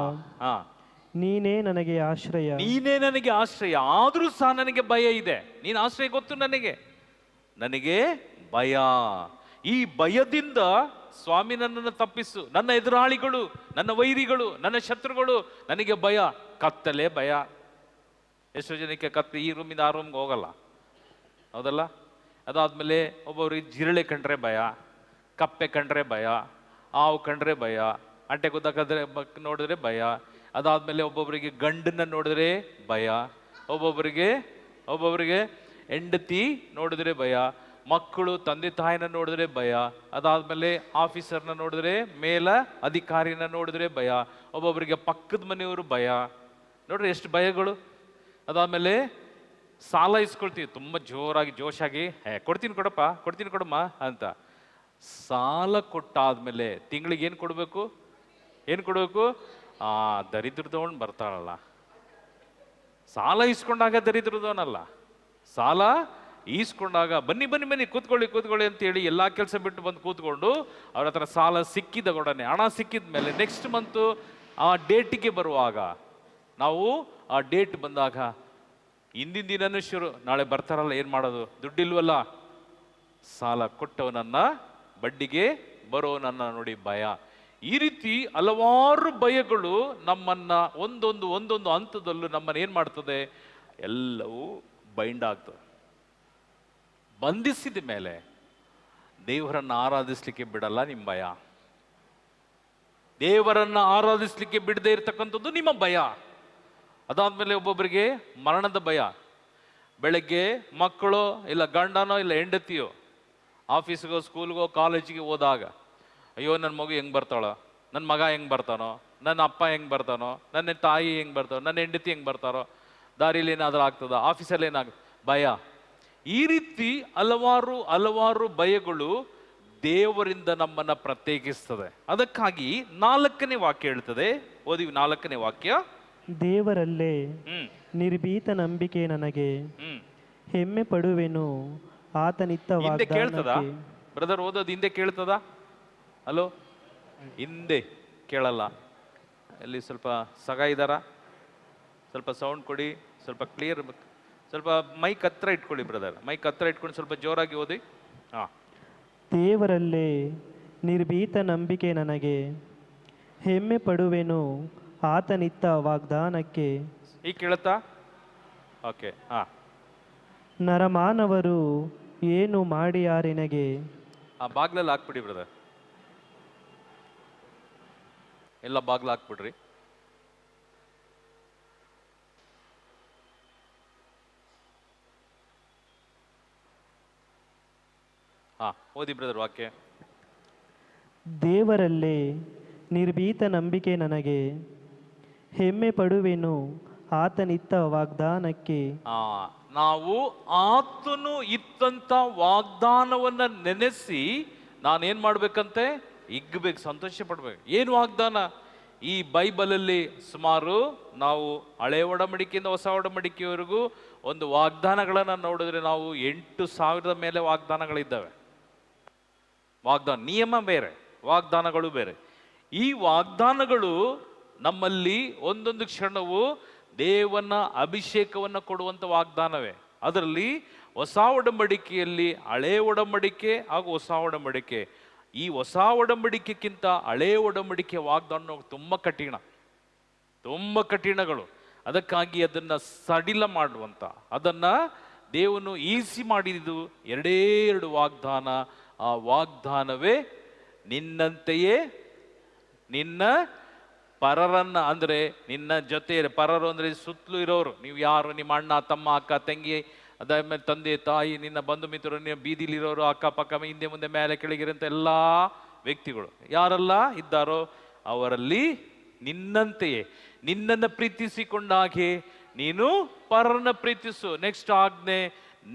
Speaker 2: ನೀನೇ ನನಗೆ ಆಶ್ರಯ.
Speaker 1: ನೀನೇ ನನಗೆ ಆಶ್ರಯ. ಆದ್ರೂ ಸಹ ನನಗೆ ಭಯ ಇದೆ. ನೀನ್ ಆಶ್ರಯ ಗೊತ್ತು ನನಗೆ, ನನಗೆ ಭಯ. ಈ ಭಯದಿಂದ ಸ್ವಾಮಿ ನನ್ನನ್ನು ತಪ್ಪಿಸು. ನನ್ನ ಎದುರಾಳಿಗಳು, ನನ್ನ ವೈರಿಗಳು, ನನ್ನ ಶತ್ರುಗಳು, ನನಗೆ ಭಯ. ಕತ್ತಲೆ ಭಯ. ಎಷ್ಟೋ ಜನಕ್ಕೆ ಕತ್ತಲೆ, ಈ ರೂಮಿಂದ ಆ ರೂಮ್ಗೆ ಹೋಗಲ್ಲ, ಹೌದಲ್ಲ? ಅದಾದ್ಮೇಲೆ ಒಬ್ಬೊಬ್ರಿಗೆ ಜಿರಳೆ ಕಂಡ್ರೆ ಭಯ, ಕಪ್ಪೆ ಕಂಡ್ರೆ ಭಯ, ಹಾವು ಕಂಡ್ರೆ ಭಯ, ಅಂಟೆ ಗುದ್ದಕಾದ್ರೆ ನೋಡಿದ್ರೆ ಭಯ. ಅದಾದ್ಮೇಲೆ ಒಬ್ಬೊಬ್ಬರಿಗೆ ಗಂಡನ್ನ ನೋಡಿದ್ರೆ ಭಯ, ಒಬ್ಬೊಬ್ಬರಿಗೆ ಹೆಂಡತಿ ನೋಡಿದ್ರೆ ಭಯ, ಮಕ್ಕಳು ತಂದೆ ತಾಯಿನ ನೋಡಿದ್ರೆ ಭಯ. ಅದಾದ್ಮೇಲೆ ಆಫೀಸರ್ನ ನೋಡಿದ್ರೆ, ಮೇಲ ಅಧಿಕಾರಿನ ನೋಡಿದ್ರೆ ಭಯ, ಒಬ್ಬೊಬ್ಬರಿಗೆ ಪಕ್ಕದ ಮನೆಯವರು ಭಯ. ನೋಡ್ರಿ ಎಷ್ಟು ಭಯಗಳು. ಅದಾದ್ಮೇಲೆ ಸಾಲ ಇಸ್ಕೊಳ್ತೀವಿ ತುಂಬ ಜೋರಾಗಿ ಜೋಶಾಗಿ, ಕೊಡ್ತೀನಿ ಕೊಡಪ್ಪ, ಕೊಡ್ತೀನಿ ಕೊಡಮ್ಮ ಅಂತ. ಸಾಲ ಕೊಟ್ಟಾದ್ಮೇಲೆ ತಿಂಗಳಿಗೆ ಏನು ಕೊಡಬೇಕು? ದರಿದ್ರದವನ್ ಬರ್ತಾಳಲ್ಲ. ಸಾಲ ಇಸ್ಕೊಂಡಾಗ ದರಿದ್ರದವನಲ್ಲ, ಸಾಲ ಈಸ್ಕೊಂಡಾಗ ಬನ್ನಿ ಕೂತ್ಕೊಳ್ಳಿ ಅಂತೇಳಿ ಎಲ್ಲ ಕೆಲಸ ಬಿಟ್ಟು ಬಂದು ಕೂತ್ಕೊಂಡು ಅವ್ರ ಹತ್ರ ಸಾಲ ಸಿಕ್ಕಿದ ಒಡನೆ, ಹಣ ಸಿಕ್ಕಿದ ಮೇಲೆ ನೆಕ್ಸ್ಟ್ ಮಂತು ಆ ಡೇಟಿಗೆ ಬರುವಾಗ, ನಾವು ಆ ಡೇಟ್ ಬಂದಾಗ ಹಿಂದಿನ ದಿನನೂ ಶುರು, ನಾಳೆ ಬರ್ತಾರಲ್ಲ ಏನು ಮಾಡೋದು, ದುಡ್ಡಿಲ್ವಲ್ಲ, ಸಾಲ ಕೊಟ್ಟವನನ್ನ ಬಡ್ಡಿಗೆ ಬರೋನನ್ನ ನೋಡಿ ಭಯ. ಈ ರೀತಿ ಹಲವಾರು ಭಯಗಳು ನಮ್ಮನ್ನ ಒಂದೊಂದು ಹಂತದಲ್ಲೂ ನಮ್ಮನ್ನ ಏನ್ ಮಾಡ್ತದೆ, ಎಲ್ಲವೂ ಬೈಂಡ್ ಆಗ್ತದೆ. ಬಂಧಿಸಿದ ಮೇಲೆ ದೇವರನ್ನ ಆರಾಧಿಸ್ಲಿಕ್ಕೆ ಬಿಡಲ್ಲ ನಿಮ್ಮ ಭಯ. ದೇವರನ್ನ ಆರಾಧಿಸ್ಲಿಕ್ಕೆ ಬಿಡದೇ ಇರತಕ್ಕಂಥದ್ದು ನಿಮ್ಮ ಭಯ. ಅದಾದ್ಮೇಲೆ ಒಬ್ಬೊಬ್ಬರಿಗೆ ಮರಣದ ಭಯ. ಬೆಳಗ್ಗೆ ಮಕ್ಕಳು ಇಲ್ಲ ಗಂಡನೋ ಇಲ್ಲ ಹೆಂಡತಿಯೋ ಆಫೀಸ್ಗೋ ಸ್ಕೂಲ್ಗೋ ಕಾಲೇಜಿಗೆ ಹೋದಾಗ, ಅಯ್ಯೋ ನನ್ನ ಮಗು ಹೆಂಗೆ ಬರ್ತಾಳ, ನನ್ನ ಮಗ ಹೆಂಗೆ ಬರ್ತಾನೋ, ನನ್ನ ಅಪ್ಪ ಹೆಂಗೆ ಬರ್ತಾನೋ, ನನ್ನ ತಾಯಿ ಹೆಂಗೆ ಬರ್ತಾನೋ, ನನ್ನ ಹೆಂಡತಿ ಹೆಂಗೆ ಬರ್ತಾರೋ, ದಾರಿಲಿ ಏನಾದರೂ ಆಗ್ತದ, ಆಫೀಸಲ್ಲಿ ಏನಾಗುತ್ತೆ, ಭಯ. ಈ ರೀತಿ ಹಲವಾರು ಹಲವಾರು ಭಯಗಳು ದೇವರಿಂದ ನಮ್ಮನ್ನ ಪ್ರತ್ಯೇಕಿಸ್ತದೆ. ಅದಕ್ಕಾಗಿ 4ನೇ ವಾಕ್ಯ ಹೇಳ್ತದೆ, ಓದಿ 4ನೇ ವಾಕ್ಯ.
Speaker 2: ದೇವರಲ್ಲೇ
Speaker 1: ಹ್ಮ್
Speaker 2: ನಿರ್ಭೀತ ನಂಬಿಕೆ ನನಗೆ,
Speaker 1: ಹ್ಮ್
Speaker 2: ಹೆಮ್ಮೆ ಪಡುವೆನು ಆತನಿತ್ತ
Speaker 1: ಹಿಂದೆ ಕೇಳ್ತದ
Speaker 2: ವಾಗ್ದಾನಕ್ಕೆ.
Speaker 1: ಬ್ರದರ್? ಓದೋದು ಹಿಂದೆ ಕೇಳ್ತದ? ಹಲೋ, ಹಿಂದೆ ಕೇಳಲ್ಲ. ಅಲ್ಲಿ ಸ್ವಲ್ಪ ಸಗ ಇದ್ದಾರ? ಸ್ವಲ್ಪ ಸೌಂಡ್ ಕೊಡಿ, ಸ್ವಲ್ಪ ಕ್ಲಿಯರ್, ಸ್ವಲ್ಪ ಮೈಕ್ ಹತ್ರ ಇಟ್ಕೊಳ್ಳಿ ಬ್ರದರ್, ಮೈಕ್ ಹತ್ರ ಇಟ್ಕೊಂಡು ಸ್ವಲ್ಪ ಜೋರಾಗಿ ಓದಿ. ಹಾ.
Speaker 2: ದೇವರಲ್ಲೇ ನಿರ್ಭೀತ ನಂಬಿಕೆ ನನಗೆ, ಹೆಮ್ಮೆ ಪಡುವೆನು ಆತನಿತ್ತ ವಾಗ್ದಾನಕ್ಕೆ.
Speaker 1: ಈಗ ಕೇಳುತ್ತಾ? ಓಕೆ. ಹಾ.
Speaker 2: ನರಮಾನವರು ಏನು ಮಾಡಿಯಾರೆನಗೆ.
Speaker 1: ಆ ಬಾಗ್ಲಲ್ಲಿ ಹಾಕ್ಬಿಡಿ ಬ್ರದರ್, ಎಲ್ಲ ಬಾಗ್ಲು ಹಾಕ್ಬಿಡ್ರಿ. ಹಾ, ಓದಿ ಬ್ರದರ್ ವಾಕ್ಯ.
Speaker 2: ದೇವರಲ್ಲೇ ನಿರ್ಭೀತ ನಂಬಿಕೆ ನನಗೆ, ಹೆಮ್ಮೆ ಪಡುವೆನು ಆತನಿತ್ತ ವಾಗ್ದಾನಕ್ಕೆ.
Speaker 1: ನಾವು ಆತನು ಇತ್ತಂತ ವಾಗ್ದಾನವನ್ನ ನೆನೆಸಿ ನಾನೇನ್ ಮಾಡ್ಬೇಕಂತೆ? ಹಿಗ್ಬೇಕು, ಸಂತೋಷ ಪಡ್ಬೇಕು. ಏನು ವಾಗ್ದಾನ? ಈ ಬೈಬಲಲ್ಲಿ ಸುಮಾರು ನಾವು ಹಳೆ ಒಡಂಬಡಿಕೆಯಿಂದ ಹೊಸ ಒಡಂಬಡಿಕೆಯವರೆಗೂ ಒಂದು ವಾಗ್ದಾನಗಳನ್ನ ನೋಡಿದ್ರೆ ನಾವು 8,000 ಮೇಲೆ ವಾಗ್ದಾನಗಳಿದ್ದಾವೆ. ವಾಗ್ದಾನ ನಿಯಮ ಬೇರೆ, ವಾಗ್ದಾನಗಳು ಬೇರೆ. ಈ ವಾಗ್ದಾನಗಳು ನಮ್ಮಲ್ಲಿ ಒಂದೊಂದು ಕ್ಷಣವು ದೇವನ ಅಭಿಷೇಕವನ್ನು ಕೊಡುವಂಥ ವಾಗ್ದಾನವೇ. ಅದರಲ್ಲಿ ಹೊಸ ಒಡಂಬಡಿಕೆಯಲ್ಲಿ ಹಳೆ ಒಡಂಬಡಿಕೆ ಹಾಗೂ ಹೊಸ ಒಡಂಬಡಿಕೆ. ಈ ಹೊಸ ಒಡಂಬಡಿಕೆಗಿಂತ ಹಳೆ ಒಡಂಬಡಿಕೆ ವಾಗ್ದಾನ ತುಂಬ ಕಠಿಣ, ತುಂಬ ಕಠಿಣಗಳು. ಅದಕ್ಕಾಗಿ ಅದನ್ನು ಸಡಿಲ ಮಾಡುವಂಥ, ಅದನ್ನು ದೇವನು ಈಸಿ ಮಾಡಿದ್ದು 2 ವಾಗ್ದಾನ. ಆ ವಾಗ್ದಾನವೇ ನಿನ್ನಂತೆಯೇ ನಿನ್ನ ಪರರನ್ನ, ಅಂದರೆ ನಿನ್ನ ಜೊತೆ ಪರರು ಅಂದರೆ ಸುತ್ತಲೂ ಇರೋರು. ನೀವು ಯಾರು? ನಿಮ್ಮ ಅಣ್ಣ, ತಮ್ಮ, ಅಕ್ಕ, ತಂಗಿ, ಅದಾದ್ಮೇಲೆ ತಂದೆ, ತಾಯಿ, ನಿನ್ನ ಬಂಧು ಮಿತ್ರರು, ನಿಮ್ಮ ಬೀದಿಲಿರೋರು, ಅಕ್ಕಪಕ್ಕ, ಹಿಂದೆ ಮುಂದೆ ಮೇಲೆ ಕೆಳಗಿರಂತ ಎಲ್ಲ ವ್ಯಕ್ತಿಗಳು ಯಾರೆಲ್ಲ ಇದ್ದಾರೋ ಅವರಲ್ಲಿ ನಿನ್ನಂತೆಯೇ ನಿನ್ನನ್ನು ಪ್ರೀತಿಸಿಕೊಂಡ ಹಾಗೆ ನೀನು ಪರರನ್ನ ಪ್ರೀತಿಸು. ನೆಕ್ಸ್ಟ್ ಆಜ್ಞೆ,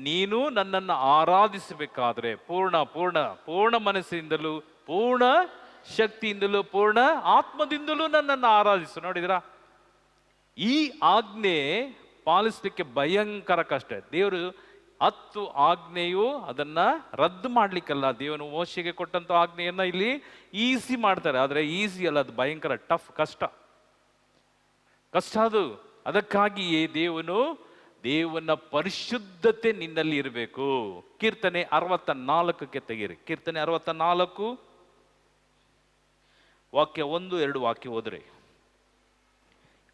Speaker 1: ನೀನು ನನ್ನನ್ನು ಆರಾಧಿಸಬೇಕಾದ್ರೆ ಪೂರ್ಣ ಪೂರ್ಣ ಪೂರ್ಣ ಮನಸ್ಸಿನಿಂದಲೂ, ಪೂರ್ಣ ಶಕ್ತಿಯಿಂದಲೂ, ಪೂರ್ಣ ಆತ್ಮದಿಂದಲೂ ನನ್ನನ್ನು ಆರಾಧಿಸು. ನೋಡಿದ್ರಾ? ಈ ಆಜ್ಞೆ ಪಾಲಿಸ್ಲಿಕ್ಕೆ ಭಯಂಕರ ಕಷ್ಟ. ದೇವರು 10 ಆಜ್ಞೆಯು ಅದನ್ನ ರದ್ದು ಮಾಡ್ಲಿಕ್ಕಲ್ಲ, ದೇವನು ಮೋಶೆಗೆ ಕೊಟ್ಟಂತ ಆಜ್ಞೆಯನ್ನ ಇಲ್ಲಿ ಈಸಿ ಮಾಡ್ತಾರೆ. ಆದ್ರೆ ಈಸಿ ಅಲ್ಲ, ಅದು ಭಯಂಕರ ಟಫ್, ಕಷ್ಟ ಅದು. ಅದಕ್ಕಾಗಿಯೇ ದೇವನ ಪರಿಶುದ್ಧತೆ ನಿನ್ನಲ್ಲಿ ಇರಬೇಕು. ಕೀರ್ತನೆ 64ಕ್ಕೆ ತೆಗೀರಿ. ಕೀರ್ತನೆ 64 ವಾಕ್ಯ 1, 2 ವಾಕ್ಯ ಓದ್ರಿ.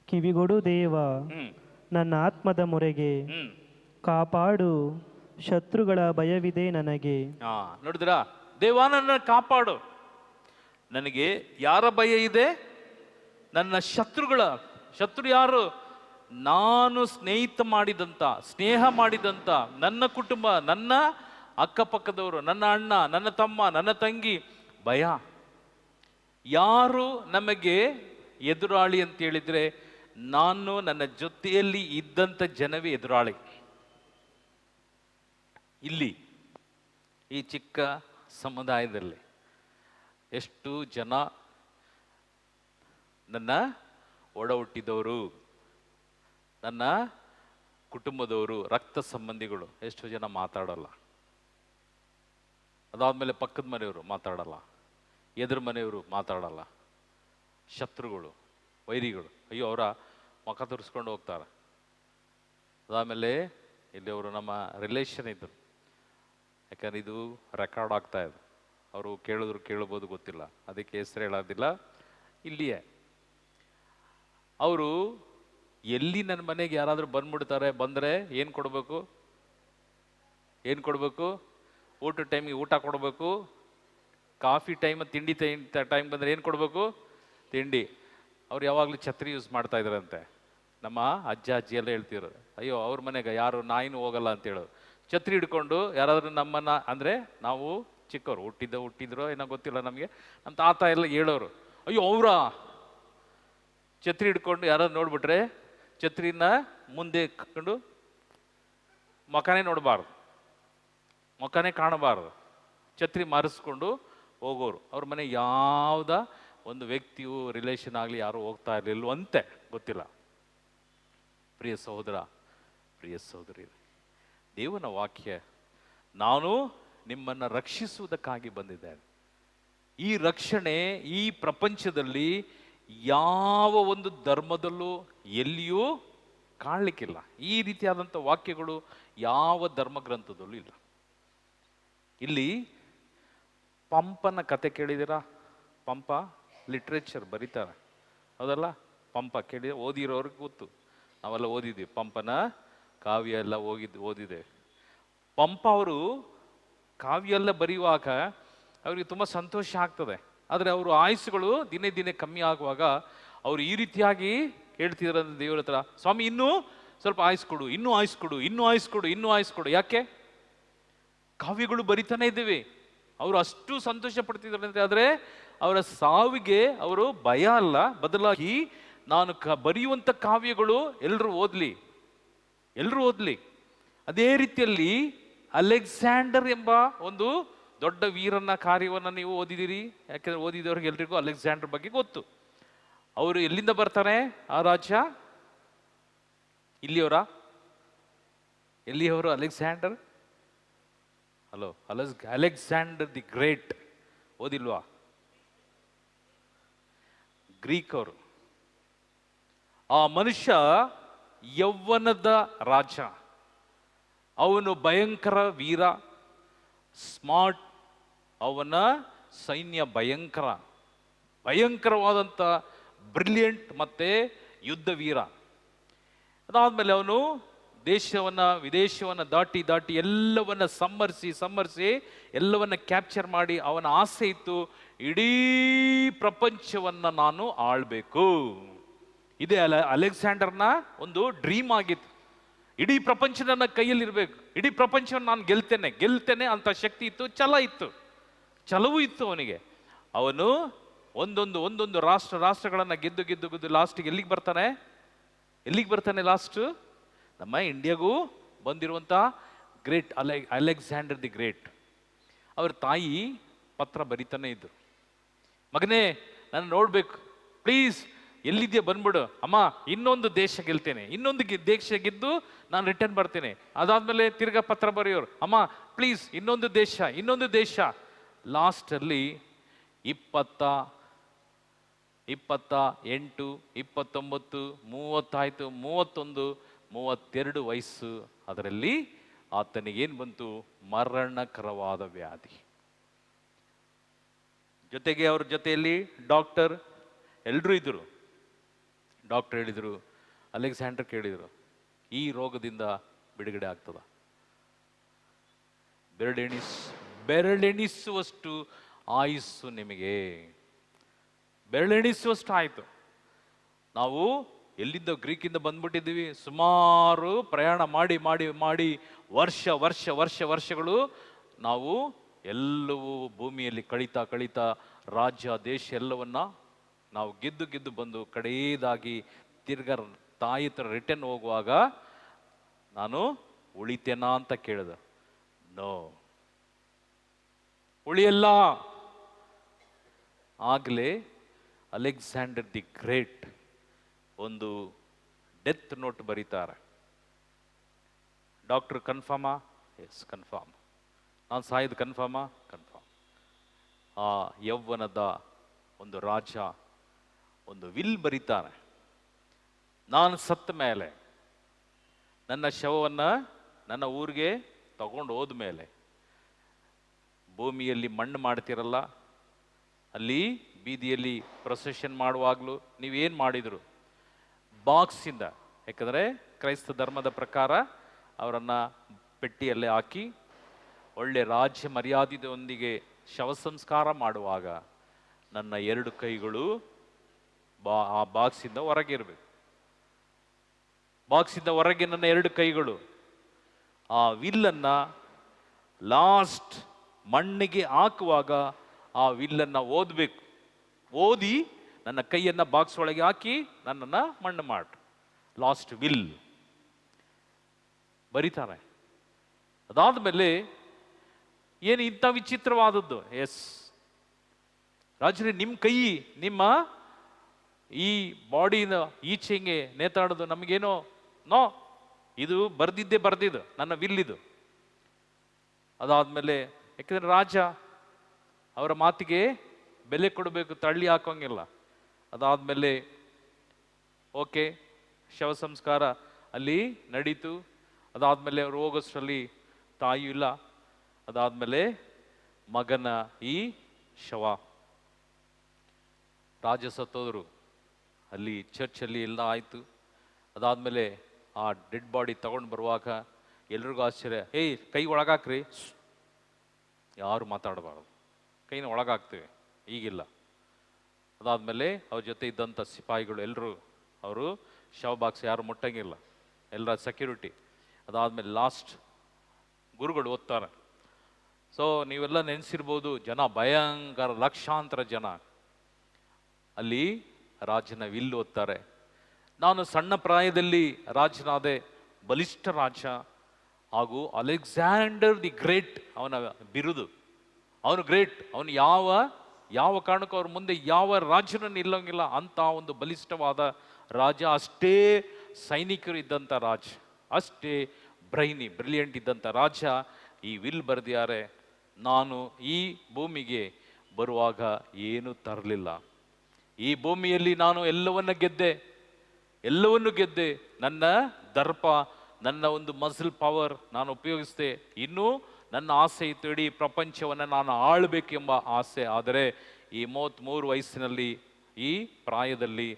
Speaker 2: ಕಿವಿಗೊಡು ದೇವ ನನ್ನ ಆತ್ಮದ ಮೊರೆಗೆ, ಕಾಪಾಡು ಶತ್ರುಗಳ ಭಯವಿದೆ ನನಗೆ.
Speaker 1: ನೋಡಿದ್ರಾ? ದೇವ ನನ್ನ ಕಾಪಾಡು. ನನಗೆ ಯಾರ ಭಯ ಇದೆ? ನನ್ನ ಶತ್ರು ಯಾರು? ನಾನು ಸ್ನೇಹ ಮಾಡಿದಂಥ ನನ್ನ ಕುಟುಂಬ, ನನ್ನ ಅಕ್ಕಪಕ್ಕದವರು, ನನ್ನ ಅಣ್ಣ, ನನ್ನ ತಮ್ಮ, ನನ್ನ ತಂಗಿ. ಭಯ. ಯಾರು ನಮಗೆ ಎದುರಾಳಿ ಅಂತ ಹೇಳಿದ್ರೆ, ನಾನು ನನ್ನ ಜೊತೆಯಲ್ಲಿ ಇದ್ದಂಥ ಜನವೇ ಎದುರಾಳಿ. ಇಲ್ಲಿ ಈ ಚಿಕ್ಕ ಸಮುದಾಯದಲ್ಲಿ ಎಷ್ಟು ಜನ ನನ್ನ ಒಡ ಹುಟ್ಟಿದವರು, ನನ್ನ ಕುಟುಂಬದವರು, ರಕ್ತ ಸಂಬಂಧಿಗಳು, ಎಷ್ಟು ಜನ ಮಾತಾಡಲ್ಲ. ಅದಾದ್ಮೇಲೆ ಪಕ್ಕದ ಮನೆಯವರು ಮಾತಾಡಲ್ಲ, ಎದುರು ಮನೆಯವರು ಮಾತಾಡಲ್ಲ, ಶತ್ರುಗಳು, ವೈರಿಗಳು, ಅಯ್ಯೋ ಅವರ ಮುಖ ತುರಿಸ್ಕೊಂಡು ಹೋಗ್ತಾರೆ. ಅದಾದಮೇಲೆ ಇಲ್ಲಿ ಅವರು ನಮ್ಮ ರಿಲೇಷನ್ ಇದ್ದರು, ಯಾಕಂದ್ರೆ ಇದು ರೆಕಾರ್ಡ್ ಆಗ್ತಾ ಇದೆ, ಅವರು ಕೇಳಬಹುದು ಗೊತ್ತಿಲ್ಲ, ಅದಕ್ಕೆ ಹೆಸರು ಹೇಳೋದಿಲ್ಲ. ಇಲ್ಲಿಯೇ ಅವರು ಎಲ್ಲಿ ನನ್ನ ಮನೆಗೆ ಯಾರಾದರೂ ಬಂದರೆ ಏನು ಕೊಡಬೇಕು? ಊಟ ಟೈಮಿಗೆ ಊಟ ಕೊಡಬೇಕು. ಕಾಫಿ ಟೈಮ್, ತಿಂಡಿ ಟೈಮ್ ಬಂದರೆ ಏನು ಕೊಡಬೇಕು? ತಿಂಡಿ. ಅವ್ರು ಯಾವಾಗಲೂ ಛತ್ರಿ ಯೂಸ್ ಮಾಡ್ತಾ ಇದ್ರಂತೆ. ನಮ್ಮ ಅಜ್ಜಿ ಎಲ್ಲ ಹೇಳ್ತಿದ್ರು, ಅಯ್ಯೋ ಅವ್ರ ಮನೆಗೆ ಯಾರು ನಾಯಿನೂ ಹೋಗಲ್ಲ ಅಂತ ಹೇಳೋದು. ಛತ್ರಿ ಹಿಡ್ಕೊಂಡು ಯಾರಾದರೂ ನಮ್ಮನ್ನು, ಅಂದರೆ ನಾವು ಚಿಕ್ಕವರು ಹುಟ್ಟಿದ್ರೋ ಏನೋ ಗೊತ್ತಿಲ್ಲ ನಮಗೆ, ನಮ್ಮ ತಾತ ಎಲ್ಲ ಹೇಳೋರು, ಅಯ್ಯೋ ಅವರ ಛತ್ರಿ ಹಿಡ್ಕೊಂಡು ಯಾರಾದ್ರು ನೋಡ್ಬಿಟ್ರೆ ಛತ್ರಿನ ಮುಂದೆ ಹಾಕೊಂಡು ಮುಖನೇ ನೋಡಬಾರ್ದು, ಮುಖನೇ ಕಾಣಬಾರ್ದು, ಛತ್ರಿ ಮಾರಿಸ್ಕೊಂಡು ಹೋಗೋರು. ಅವ್ರ ಮನೆ ಯಾವುದ ಒಂದು ವ್ಯಕ್ತಿಯು ರಿಲೇಷನ್ ಆಗಲಿ ಯಾರು ಹೋಗ್ತಾ ಇರಲಿಲ್ವಂತೆ, ಗೊತ್ತಿಲ್ಲ. ಪ್ರಿಯ ಸಹೋದರ, ಪ್ರಿಯ ಸಹೋದರಿ, ದೇವನ ವಾಕ್ಯ, ನಾನು ನಿಮ್ಮನ್ನು ರಕ್ಷಿಸುವುದಕ್ಕಾಗಿ ಬಂದಿದ್ದೇನೆ. ಈ ರಕ್ಷಣೆ ಈ ಪ್ರಪಂಚದಲ್ಲಿ ಯಾವ ಒಂದು ಧರ್ಮದಲ್ಲೂ ಎಲ್ಲಿಯೂ ಕಾಣಲಿಕ್ಕಿಲ್ಲ. ಈ ರೀತಿಯಾದಂಥ ವಾಕ್ಯಗಳು ಯಾವ ಧರ್ಮ ಗ್ರಂಥದಲ್ಲೂ ಇಲ್ಲ. ಇಲ್ಲಿ ಪಂಪನ ಕತೆ ಕೇಳಿದಿರಾ? ಪಂಪ ಲಿಟ್ರೇಚರ್ ಬರೀತಾರೆ, ಹೌದಲ್ಲ? ಪಂಪ ಕೇಳಿ ಓದಿರೋರಿಗೆ ಗೊತ್ತು, ನಾವೆಲ್ಲ ಓದಿದ್ವಿ, ಪಂಪನ ಕಾವ್ಯ ಎಲ್ಲ ಓದಿದೆ. ಪಂಪ ಅವರು ಕಾವ್ಯ ಎಲ್ಲ ಬರೆಯುವಾಗ ಅವರಿಗೆ ತುಂಬ ಸಂತೋಷ ಆಗ್ತದೆ. ಆದರೆ ಅವರು ಆಯುಸ್ಸುಗಳು ದಿನೇ ದಿನೇ ಕಮ್ಮಿ ಆಗುವಾಗ ಅವರು ಈ ರೀತಿಯಾಗಿ ಹೇಳ್ತಿದ್ರಂತ ದೇವರ ಹತ್ರ, ಸ್ವಾಮಿ ಇನ್ನೂ ಸ್ವಲ್ಪ ಆಯುಸ್ಕೊಡು, ಇನ್ನೂ ಆಯುಸ್ಕೊಡು, ಇನ್ನೂ ಆಯುಸ್ಕೊಡು, ಇನ್ನೂ ಆಯುಸ್ಕೊಡು. ಯಾಕೆ? ಕಾವ್ಯಗಳು ಬರಿತಾನೆ ಇದ್ದೀವಿ. ಅವರು ಅಷ್ಟು ಸಂತೋಷ ಪಡ್ತಿದ್ರಂತೆ. ಆದರೆ ಅವರ ಸಾವಿಗೆ ಅವರು ಭಯ ಅಲ್ಲ, ಬದಲಾಗಿ ನಾನು ಬರೆಯುವಂಥ ಕಾವ್ಯಗಳು ಎಲ್ಲರೂ ಓದಲಿ. ಅದೇ ರೀತಿಯಲ್ಲಿ ಅಲೆಕ್ಸಾಂಡರ್ ಎಂಬ ಒಂದು ದೊಡ್ಡ ವೀರನ ಕಾರ್ಯವನ್ನು ನೀವು ಓದಿದಿರಿ. ಯಾಕೆಂದ್ರೆ ಓದಿದವ್ರಿಗೆ ಎಲ್ರಿಗೂ ಅಲೆಕ್ಸಾಂಡರ್ ಬಗ್ಗೆ ಗೊತ್ತು. ಅವರು ಎಲ್ಲಿಂದ ಬರ್ತಾನೆ ಆ ರಾಜ್ಯ? ಎಲ್ಲಿಯವರು Alexander? Hello, Alexander the great ಓದಿಲ್ವಾ? ಗ್ರೀಕ್ ಅವರು. ಆ ಮನುಷ್ಯ ಯೌವನದ ರಾಜ, ಅವನು ಭಯಂಕರ ವೀರ, ಸ್ಮಾರ್ಟ್, ಅವನ ಸೈನ್ಯ ಭಯಂಕರವಾದಂಥ ಬ್ರಿಲಿಯಂಟ್ ಮತ್ತೆ ಯುದ್ಧ ವೀರ. ಅದಾದ್ಮೇಲೆ ಅವನು ವಿದೇಶವನ್ನು ದಾಟಿ ಎಲ್ಲವನ್ನ ಸಮ್ಮರಿಸಿ ಎಲ್ಲವನ್ನ ಕ್ಯಾಪ್ಚರ್ ಮಾಡಿ, ಅವನ ಆಸೆ ಇತ್ತು, ಇಡೀ ಪ್ರಪಂಚವನ್ನ ನಾನು ಆಳ್ಬೇಕು. ಇದೇ ಅಲೆಕ್ಸಾಂಡರ್ನ ಒಂದು ಡ್ರೀಮ್ ಆಗಿತ್ತು. ಇಡೀ ಪ್ರಪಂಚ ನನ್ನ ಕೈಯಲ್ಲಿರ್ಬೇಕು, ಇಡೀ ಪ್ರಪಂಚವನ್ನು ನಾನು ಗೆಲ್ತೇನೆ ಅಂತ ಶಕ್ತಿ ಇತ್ತು, ಛಲವೂ ಇತ್ತು ಅವನಿಗೆ. ಅವನು ಒಂದೊಂದು ರಾಷ್ಟ್ರಗಳನ್ನ ಗೆದ್ದು ಲಾಸ್ಟಿಗೆ ಎಲ್ಲಿಗೆ ಬರ್ತಾನೆ? ಲಾಸ್ಟ್ ನಮ್ಮ ಇಂಡಿಯಾಗೂ ಬಂದಿರುವಂಥ ಗ್ರೇಟ್ ಅಲೆಕ್ಸಾಂಡರ್ ದಿ ಗ್ರೇಟ್. ಅವ್ರ ತಾಯಿ ಪತ್ರ ಬರಿತಾನೆ ಇದ್ರು, ಮಗನೇ ನಾನು ನೋಡ್ಬೇಕು, ಪ್ಲೀಸ್ ಎಲ್ಲಿದ್ಯಾ ಬಂದ್ಬಿಡು ಅಮ್ಮ, ಇನ್ನೊಂದು ದೇಶ ಗೆಲ್ತೇನೆ, ಇನ್ನೊಂದು ದೇಶ ಗೆದ್ದು ನಾನು ರಿಟರ್ನ್ ಬರ್ತೇನೆ. ಅದಾದ್ಮೇಲೆ ತಿರ್ಗಾ ಪತ್ರ ಬರೆಯೋರು, ಅಮ್ಮ ಪ್ಲೀಸ್ ಇನ್ನೊಂದು ದೇಶ. ಲಾಸ್ಟಲ್ಲಿ 28, 29, 30 ಆಯ್ತು, 31, 32 ವಯಸ್ಸು. ಅದರಲ್ಲಿ ಆತನಿಗೇನು ಬಂತು? ಮರಣಕರವಾದ ವ್ಯಾಧಿ. ಜೊತೆಗೆ ಅವ್ರ ಜೊತೆಯಲ್ಲಿ ಡಾಕ್ಟರ್ ಎಲ್ಲರೂ ಇದ್ರು. ಡಾಕ್ಟರ್ ಹೇಳಿದರು, ಅಲೆಕ್ಸಾಂಡರ್ ಕೇಳಿದರು, ಈ ರೋಗದಿಂದ ಬಿಡುಗಡೆ ಆಗ್ತದ? ಬೆರಳೆಣಿಸುವಷ್ಟು ಆಯುಸ್ಸು ನಿಮಗೆ, ಬೆರಳೆಣಿಸುವಷ್ಟು ಆಯಿತು. ನಾವು ಎಲ್ಲಿಂದ ಗ್ರೀಕಿಂದ ಬಂದ್ಬಿಟ್ಟಿದ್ದೀವಿ, ಸುಮಾರು ಪ್ರಯಾಣ ಮಾಡಿ ವರ್ಷಗಳು ನಾವು ಎಲ್ಲವೂ ಭೂಮಿಯಲ್ಲಿ ಕಳೀತಾ ರಾಜ್ಯ ದೇಶ ಎಲ್ಲವನ್ನ ನಾವು ಗೆದ್ದು ಬಂದು ಕಡೆಯದಾಗಿ ತಿರ್ಗ ತಾಯಿ ಹತ್ರ ರಿಟರ್ನ್ ಹೋಗುವಾಗ ನಾನು ಉಳಿತೇನಾ ಅಂತ ಕೇಳಿದ. ನೋ, ಉಳಿಯಲ್ಲ. ಆಗಲೇ ಅಲೆಕ್ಸಾಂಡರ್ ದಿ ಗ್ರೇಟ್ ಒಂದು ಡೆತ್ ನೋಟ್ ಬರೀತಾರೆ. ಡಾಕ್ಟರ್ ಕನ್ಫರ್ಮಾ? Yes confirm. ನಾನು ಸಾಯಿದು ಕನ್ಫರ್ಮಾ? ಕನ್ಫರ್ಮ್. ಆ ಯೌವನದ ಒಂದು ರಾಜ ಒಂದು ವಿಲ್ ಬರೀತಾನೆ, ನಾನು ಸತ್ತ ಮೇಲೆ ನನ್ನ ಶವವನ್ನು ನನ್ನ ಊರಿಗೆ ತಗೊಂಡು ಹೋದ್ಮೇಲೆ ಭೂಮಿಯಲ್ಲಿ ಮಣ್ಣು ಮಾಡ್ತಿರಲ್ಲ, ಅಲ್ಲಿ ಬೀದಿಯಲ್ಲಿ ಪ್ರೊಸೆಷನ್ ಮಾಡುವಾಗಲೂ ನೀವೇನು ಮಾಡಿದರು? ಬಾಕ್ಸಿಂದ, ಯಾಕಂದರೆ ಕ್ರೈಸ್ತ ಧರ್ಮದ ಪ್ರಕಾರ ಅವರನ್ನು ಪೆಟ್ಟಿಯಲ್ಲೇ ಹಾಕಿ ಒಳ್ಳೆ ರಾಜ್ಯ ಮರ್ಯಾದೆಯೊಂದಿಗೆ ಶವ ಸಂಸ್ಕಾರ ಮಾಡುವಾಗ ನನ್ನ 2 ಕೈಗಳು ಆ ಬಾಕ್ಸಿಂದ ಹೊರಗೆ ಇರಬೇಕು. ಬಾಕ್ಸಿಂದ ಹೊರಗೆ ನನ್ನ 2 ಕೈಗಳು ಆ ವಿಲ್ಲನ್ನು ಲಾಸ್ಟ್ ಮಣ್ಣಿಗೆ ಹಾಕುವಾಗ ಆ ವಿಲ್ಲನ್ನು ಓದಬೇಕು. ಓದಿ ನನ್ನ ಕೈಯನ್ನು ಬಾಕ್ಸ್ ಒಳಗೆ ಹಾಕಿ ನನ್ನನ್ನು ಮಣ್ಣು ಮಾಡು. ಲಾಸ್ಟ್ ವಿಲ್ ಬರೀತಾನೆ. ಅದಾದ ಮೇಲೆ ಏನು ಇಂಥ ವಿಚಿತ್ರವಾದದ್ದು, ಎಸ್ ರಾಜರೇ, ನಿಮ್ಮ ಕೈ ನಿಮ್ಮ ಈ ಬಾಡಿನ ಈಚೆಗೆ ನೇತಾಡೋದು ನಮಗೇನೋ ನೋ, ಇದು ಬರ್ದಿದ್ದು ನನ್ನ ವಿಲ್ಲಿದು. ಅದಾದ್ಮೇಲೆ ಯಾಕೆಂದ್ರೆ ರಾಜ ಅವರ ಮಾತಿಗೆ ಬೆಲೆ ಕೊಡಬೇಕು, ತಳ್ಳಿ ಹಾಕೋಂಗಿಲ್ಲ. ಅದಾದ್ಮೇಲೆ ಓಕೆ, ಶವ ಸಂಸ್ಕಾರ ಅಲ್ಲಿ ನಡೀತು. ಅದಾದ್ಮೇಲೆ ಅವ್ರು ಹೋಗೋಷ್ಟರಲ್ಲಿ ತಾಯಿಯೂ ಇಲ್ಲ. ಅದಾದ್ಮೇಲೆ ಮಗನ ಈ ಶವ, ರಾಜ ಸತ್ತೋದ್ರು, ಅಲ್ಲಿ ಚರ್ಚಲ್ಲಿ ಎಲ್ಲ ಆಯಿತು. ಅದಾದಮೇಲೆ ಆ ಡೆಡ್ ಬಾಡಿ ತಗೊಂಡು ಬರುವಾಗ ಎಲ್ರಿಗೂ ಆಶ್ಚರ್ಯ, ಏಯ್ ಕೈ ಒಳಗಾಕ್ರಿ, ಯಾರು ಮಾತಾಡಬಾರ್ದು, ಕೈನ ಒಳಗಾಕ್ತೇವೆ, ಈಗಿಲ್ಲ. ಅದಾದಮೇಲೆ ಅವ್ರ ಜೊತೆ ಇದ್ದಂಥ ಸಿಪಾಯಿಗಳು ಎಲ್ಲರೂ ಅವರು ಶವ ಬಾಕ್ಸ್ ಯಾರು ಮುಟ್ಟಂಗಿಲ್ಲ, ಎಲ್ಲರ ಸೆಕ್ಯೂರಿಟಿ. ಅದಾದಮೇಲೆ ಲಾಸ್ಟ್ ಗುರುಗಳು ಓದ್ತಾರೆ. ಸೊ ನೀವೆಲ್ಲ ನೆನೆಸಿರ್ಬೋದು, ಜನ ಭಯಂಕರ, ಲಕ್ಷಾಂತರ ಜನ ಅಲ್ಲಿ ರಾಜನ ವಿಲ್ ಓದ್ತಾರೆ. ನಾನು ಸಣ್ಣ ಪ್ರಾಯದಲ್ಲಿ ರಾಜನಾದೆ, ಬಲಿಷ್ಠ ರಾಜ, ಹಾಗೂ ಅಲೆಕ್ಸಾಂಡರ್ ದಿ ಗ್ರೇಟ್ ಅವನ ಬಿರುದು. ಅವನು ಗ್ರೇಟ್, ಅವನು ಯಾವ ಕಾರಣಕ್ಕೂ ಅವ್ರ ಮುಂದೆ ಯಾವ ರಾಜನನ್ನು ನಿಲ್ಲೋಂಗಿಲ್ಲ ಅಂತ ಒಂದು ಬಲಿಷ್ಠವಾದ ರಾಜ. ಅಷ್ಟೇ ಸೈನಿಕರು ಇದ್ದಂಥ ರಾಜ, ಅಷ್ಟೇ ಬ್ರಿಲಿಯಂಟ್ ಇದ್ದಂಥ ರಾಜ ಈ ವಿಲ್ ಬರೆದಿದ್ದಾರೆ. ನಾನು ಈ ಭೂಮಿಗೆ ಬರುವಾಗ ಏನೂ ತರಲಿಲ್ಲ, ಈ ಭೂಮಿಯಲ್ಲಿ ನಾನು ಎಲ್ಲವನ್ನು ಗೆದ್ದೆ. ನನ್ನ ದರ್ಪ, ನನ್ನ ಒಂದು ಮಸಲ್ ಪವರ್ ನಾನು ಉಪಯೋಗಿಸಿದೆ. ಇನ್ನೂ ನನ್ನ ಆಸೆ ಇತ್ತು, ಇಡೀ ಪ್ರಪಂಚವನ್ನು ನಾನು ಆಳಬೇಕೆಂಬ ಆಸೆ. ಆದರೆ ಈ 33 ವಯಸ್ಸಿನಲ್ಲಿ, ಈ ಪ್ರಾಯದಲ್ಲಿ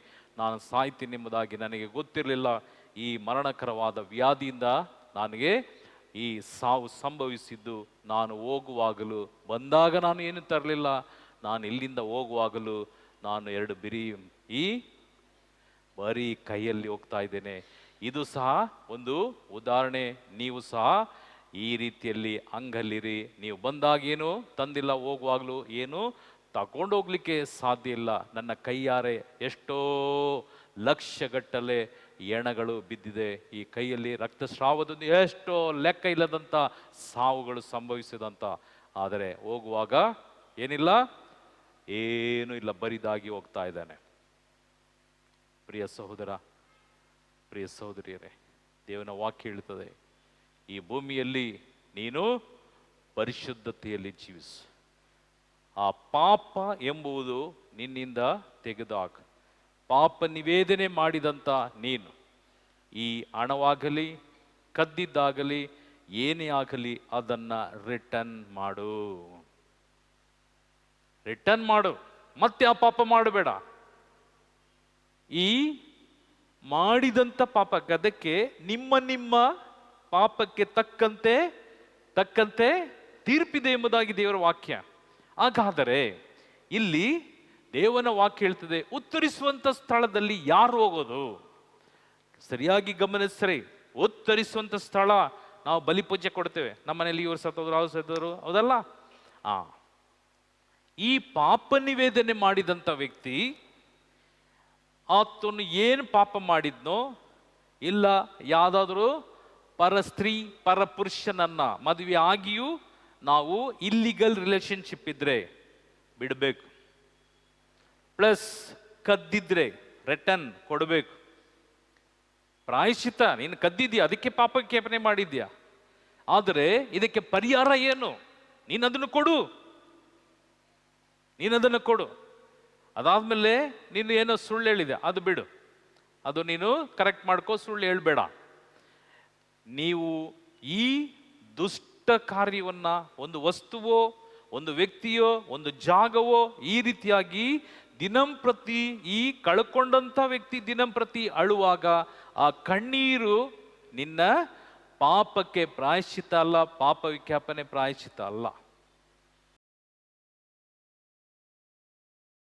Speaker 1: ನಾನು ಸಾಯ್ತೀನಿ ಎಂಬುದಾಗಿ ನನಗೆ ಗೊತ್ತಿರಲಿಲ್ಲ. ಈ ಮರಣಕರವಾದ ವ್ಯಾಧಿಯಿಂದ ನನಗೆ ಈ ಸಾವು ಸಂಭವಿಸಿದ್ದು. ನಾನು ಹೋಗುವಾಗಲೂ, ಬಂದಾಗ ನಾನು ಏನು ತರಲಿಲ್ಲ, ನಾನು ಇಲ್ಲಿಂದ ಹೋಗುವಾಗಲೂ ನಾನು 2 ಬಿರಿ ಬರೀ ಕೈಯಲ್ಲಿ ಹೋಗ್ತಾ ಇದ್ದೇನೆ. ಇದು ಸಹ ಒಂದು ಉದಾಹರಣೆ. ನೀವು ಸಹ ಈ ರೀತಿಯಲ್ಲಿ ಹಂಗಲ್ಲಿರಿ. ನೀವು ಬಂದಾಗ ಏನು ತಂದಿಲ್ಲ, ಹೋಗುವಾಗಲೂ ಏನು ತಗೊಂಡೋಗ್ಲಿಕ್ಕೆ ಸಾಧ್ಯ ಇಲ್ಲ. ನನ್ನ ಕೈಯಾರೆ ಎಷ್ಟೋ ಲಕ್ಷಗಟ್ಟಲೆ ಎಣಗಳು ಬಿದ್ದಿದೆ. ಈ ಕೈಯಲ್ಲಿ ರಕ್ತಸ್ರಾವದಿಂದ ಎಷ್ಟೋ ಲೆಕ್ಕ ಇಲ್ಲದಂಥ ಸಾವುಗಳು ಸಂಭವಿಸಿದಂಥ. ಆದರೆ ಹೋಗುವಾಗ ಏನಿಲ್ಲ, ಏನೂ ಇಲ್ಲ, ಬರಿದಾಗಿ ಹೋಗ್ತಾ ಇದ್ದಾನೆ. ಪ್ರಿಯ ಸಹೋದರ, ಪ್ರಿಯ ಸಹೋದರಿಯರೇ, ದೇವನ ವಾಕ್ಯ ಹೇಳ್ತದೆ, ಈ ಭೂಮಿಯಲ್ಲಿ ನೀನು ಪರಿಶುದ್ಧತೆಯಲ್ಲಿ ಜೀವಿಸು. ಆ ಪಾಪ ಎಂಬುದು ನಿನ್ನಿಂದ ತೆಗೆದುಹಾಕ. ಪಾಪ ನಿವೇದನೆ ಮಾಡಿದಂಥ ನೀನು ಈ ಹಣವಾಗಲಿ ಕದ್ದಿದ್ದಾಗಲಿ ಏನೇ ಆಗಲಿ ಅದನ್ನು ರಿಟರ್ನ್ ಮಾಡು. ಮತ್ತೆ ಆ ಪಾಪ ಮಾಡಬೇಡ. ಈ ಮಾಡಿದಂಥ ಪಾಪ ಅದಕ್ಕೆ ನಿಮ್ಮ ಪಾಪಕ್ಕೆ ತಕ್ಕಂತೆ ತೀರ್ಪಿದೆ ಎಂಬುದಾಗಿ ದೇವರ ವಾಕ್ಯ. ಹಾಗಾದರೆ ಇಲ್ಲಿ ದೇವನ ವಾಕ್ಯ ಹೇಳ್ತದೆ, ಉತ್ತರಿಸುವಂಥ ಸ್ಥಳದಲ್ಲಿ ಯಾರು ಹೋಗೋದು? ಸರಿಯಾಗಿ ಗಮನಿಸ್ರಿ. ಉತ್ತರಿಸುವಂಥ ಸ್ಥಳ, ನಾವು ಬಲಿಪೂಜೆ ಕೊಡ್ತೇವೆ, ನಮ್ಮ ಮನೆಯಲ್ಲಿ ಇವರು ಸತ್ತೋದ್ರು, ಅವ್ರು ಸತ್ತೋದ್ರು, ಹೌದಲ್ಲ? ಈ ಪಾಪ ನಿವೇದನೆ ಮಾಡಿದಂಥ ವ್ಯಕ್ತಿ ಆತನು ಏನು ಪಾಪ ಮಾಡಿದ್ನೋ, ಇಲ್ಲ ಯಾವುದಾದ್ರೂ ಪರ ಸ್ತ್ರೀ ಪರ ಪುರುಷನನ್ನ ಮದುವೆ ಆಗಿಯೂ ನಾವು ಇಲ್ಲಿಗಲ್ ರಿಲೇಶನ್ಶಿಪ್ ಇದ್ರೆ ಬಿಡಬೇಕು. ಪ್ಲಸ್ ಕದ್ದಿದ್ರೆ ರಿಟರ್ನ್ ಕೊಡಬೇಕು. ಪ್ರಾಯಶ್ಚಿತ್ತ, ನೀನು ಕದ್ದಿದ್ಯಾ, ಅದಕ್ಕೆ ಪಾಪಕ್ಷೇಪಣೆ ಮಾಡಿದ್ಯಾ, ಆದರೆ ಇದಕ್ಕೆ ಪರಿಹಾರ ಏನು? ನೀನದನ್ನು ಕೊಡು. ಅದಾದ್ಮೇಲೆ ನೀನು ಏನೋ ಸುಳ್ಳು ಹೇಳಿದೆ, ಅದು ಬಿಡು, ಅದು ನೀನು ಕರೆಕ್ಟ್ ಮಾಡ್ಕೋ, ಸುಳ್ಳು ಹೇಳ್ಬೇಡ. ನೀವು ಈ ದುಷ್ಟ ಕಾರ್ಯವನ್ನ, ಒಂದು ವಸ್ತುವೋ ಒಂದು ವ್ಯಕ್ತಿಯೋ ಒಂದು ಜಾಗವೋ ಈ ರೀತಿಯಾಗಿ ದಿನಂಪ್ರತಿ ಈ ಕಳ್ಕೊಂಡಂಥ ವ್ಯಕ್ತಿ ದಿನಂಪ್ರತಿ ಅಳುವಾಗ ಆ ಕಣ್ಣೀರು ನಿನ್ನ ಪಾಪಕ್ಕೆ ಪ್ರಾಯಶ್ಚಿತ್ತ ಅಲ್ಲ, ಪಾಪ ವಿಜ್ಞಾಪನೆ ಪ್ರಾಯಶ್ಚಿತ್ತ ಅಲ್ಲ.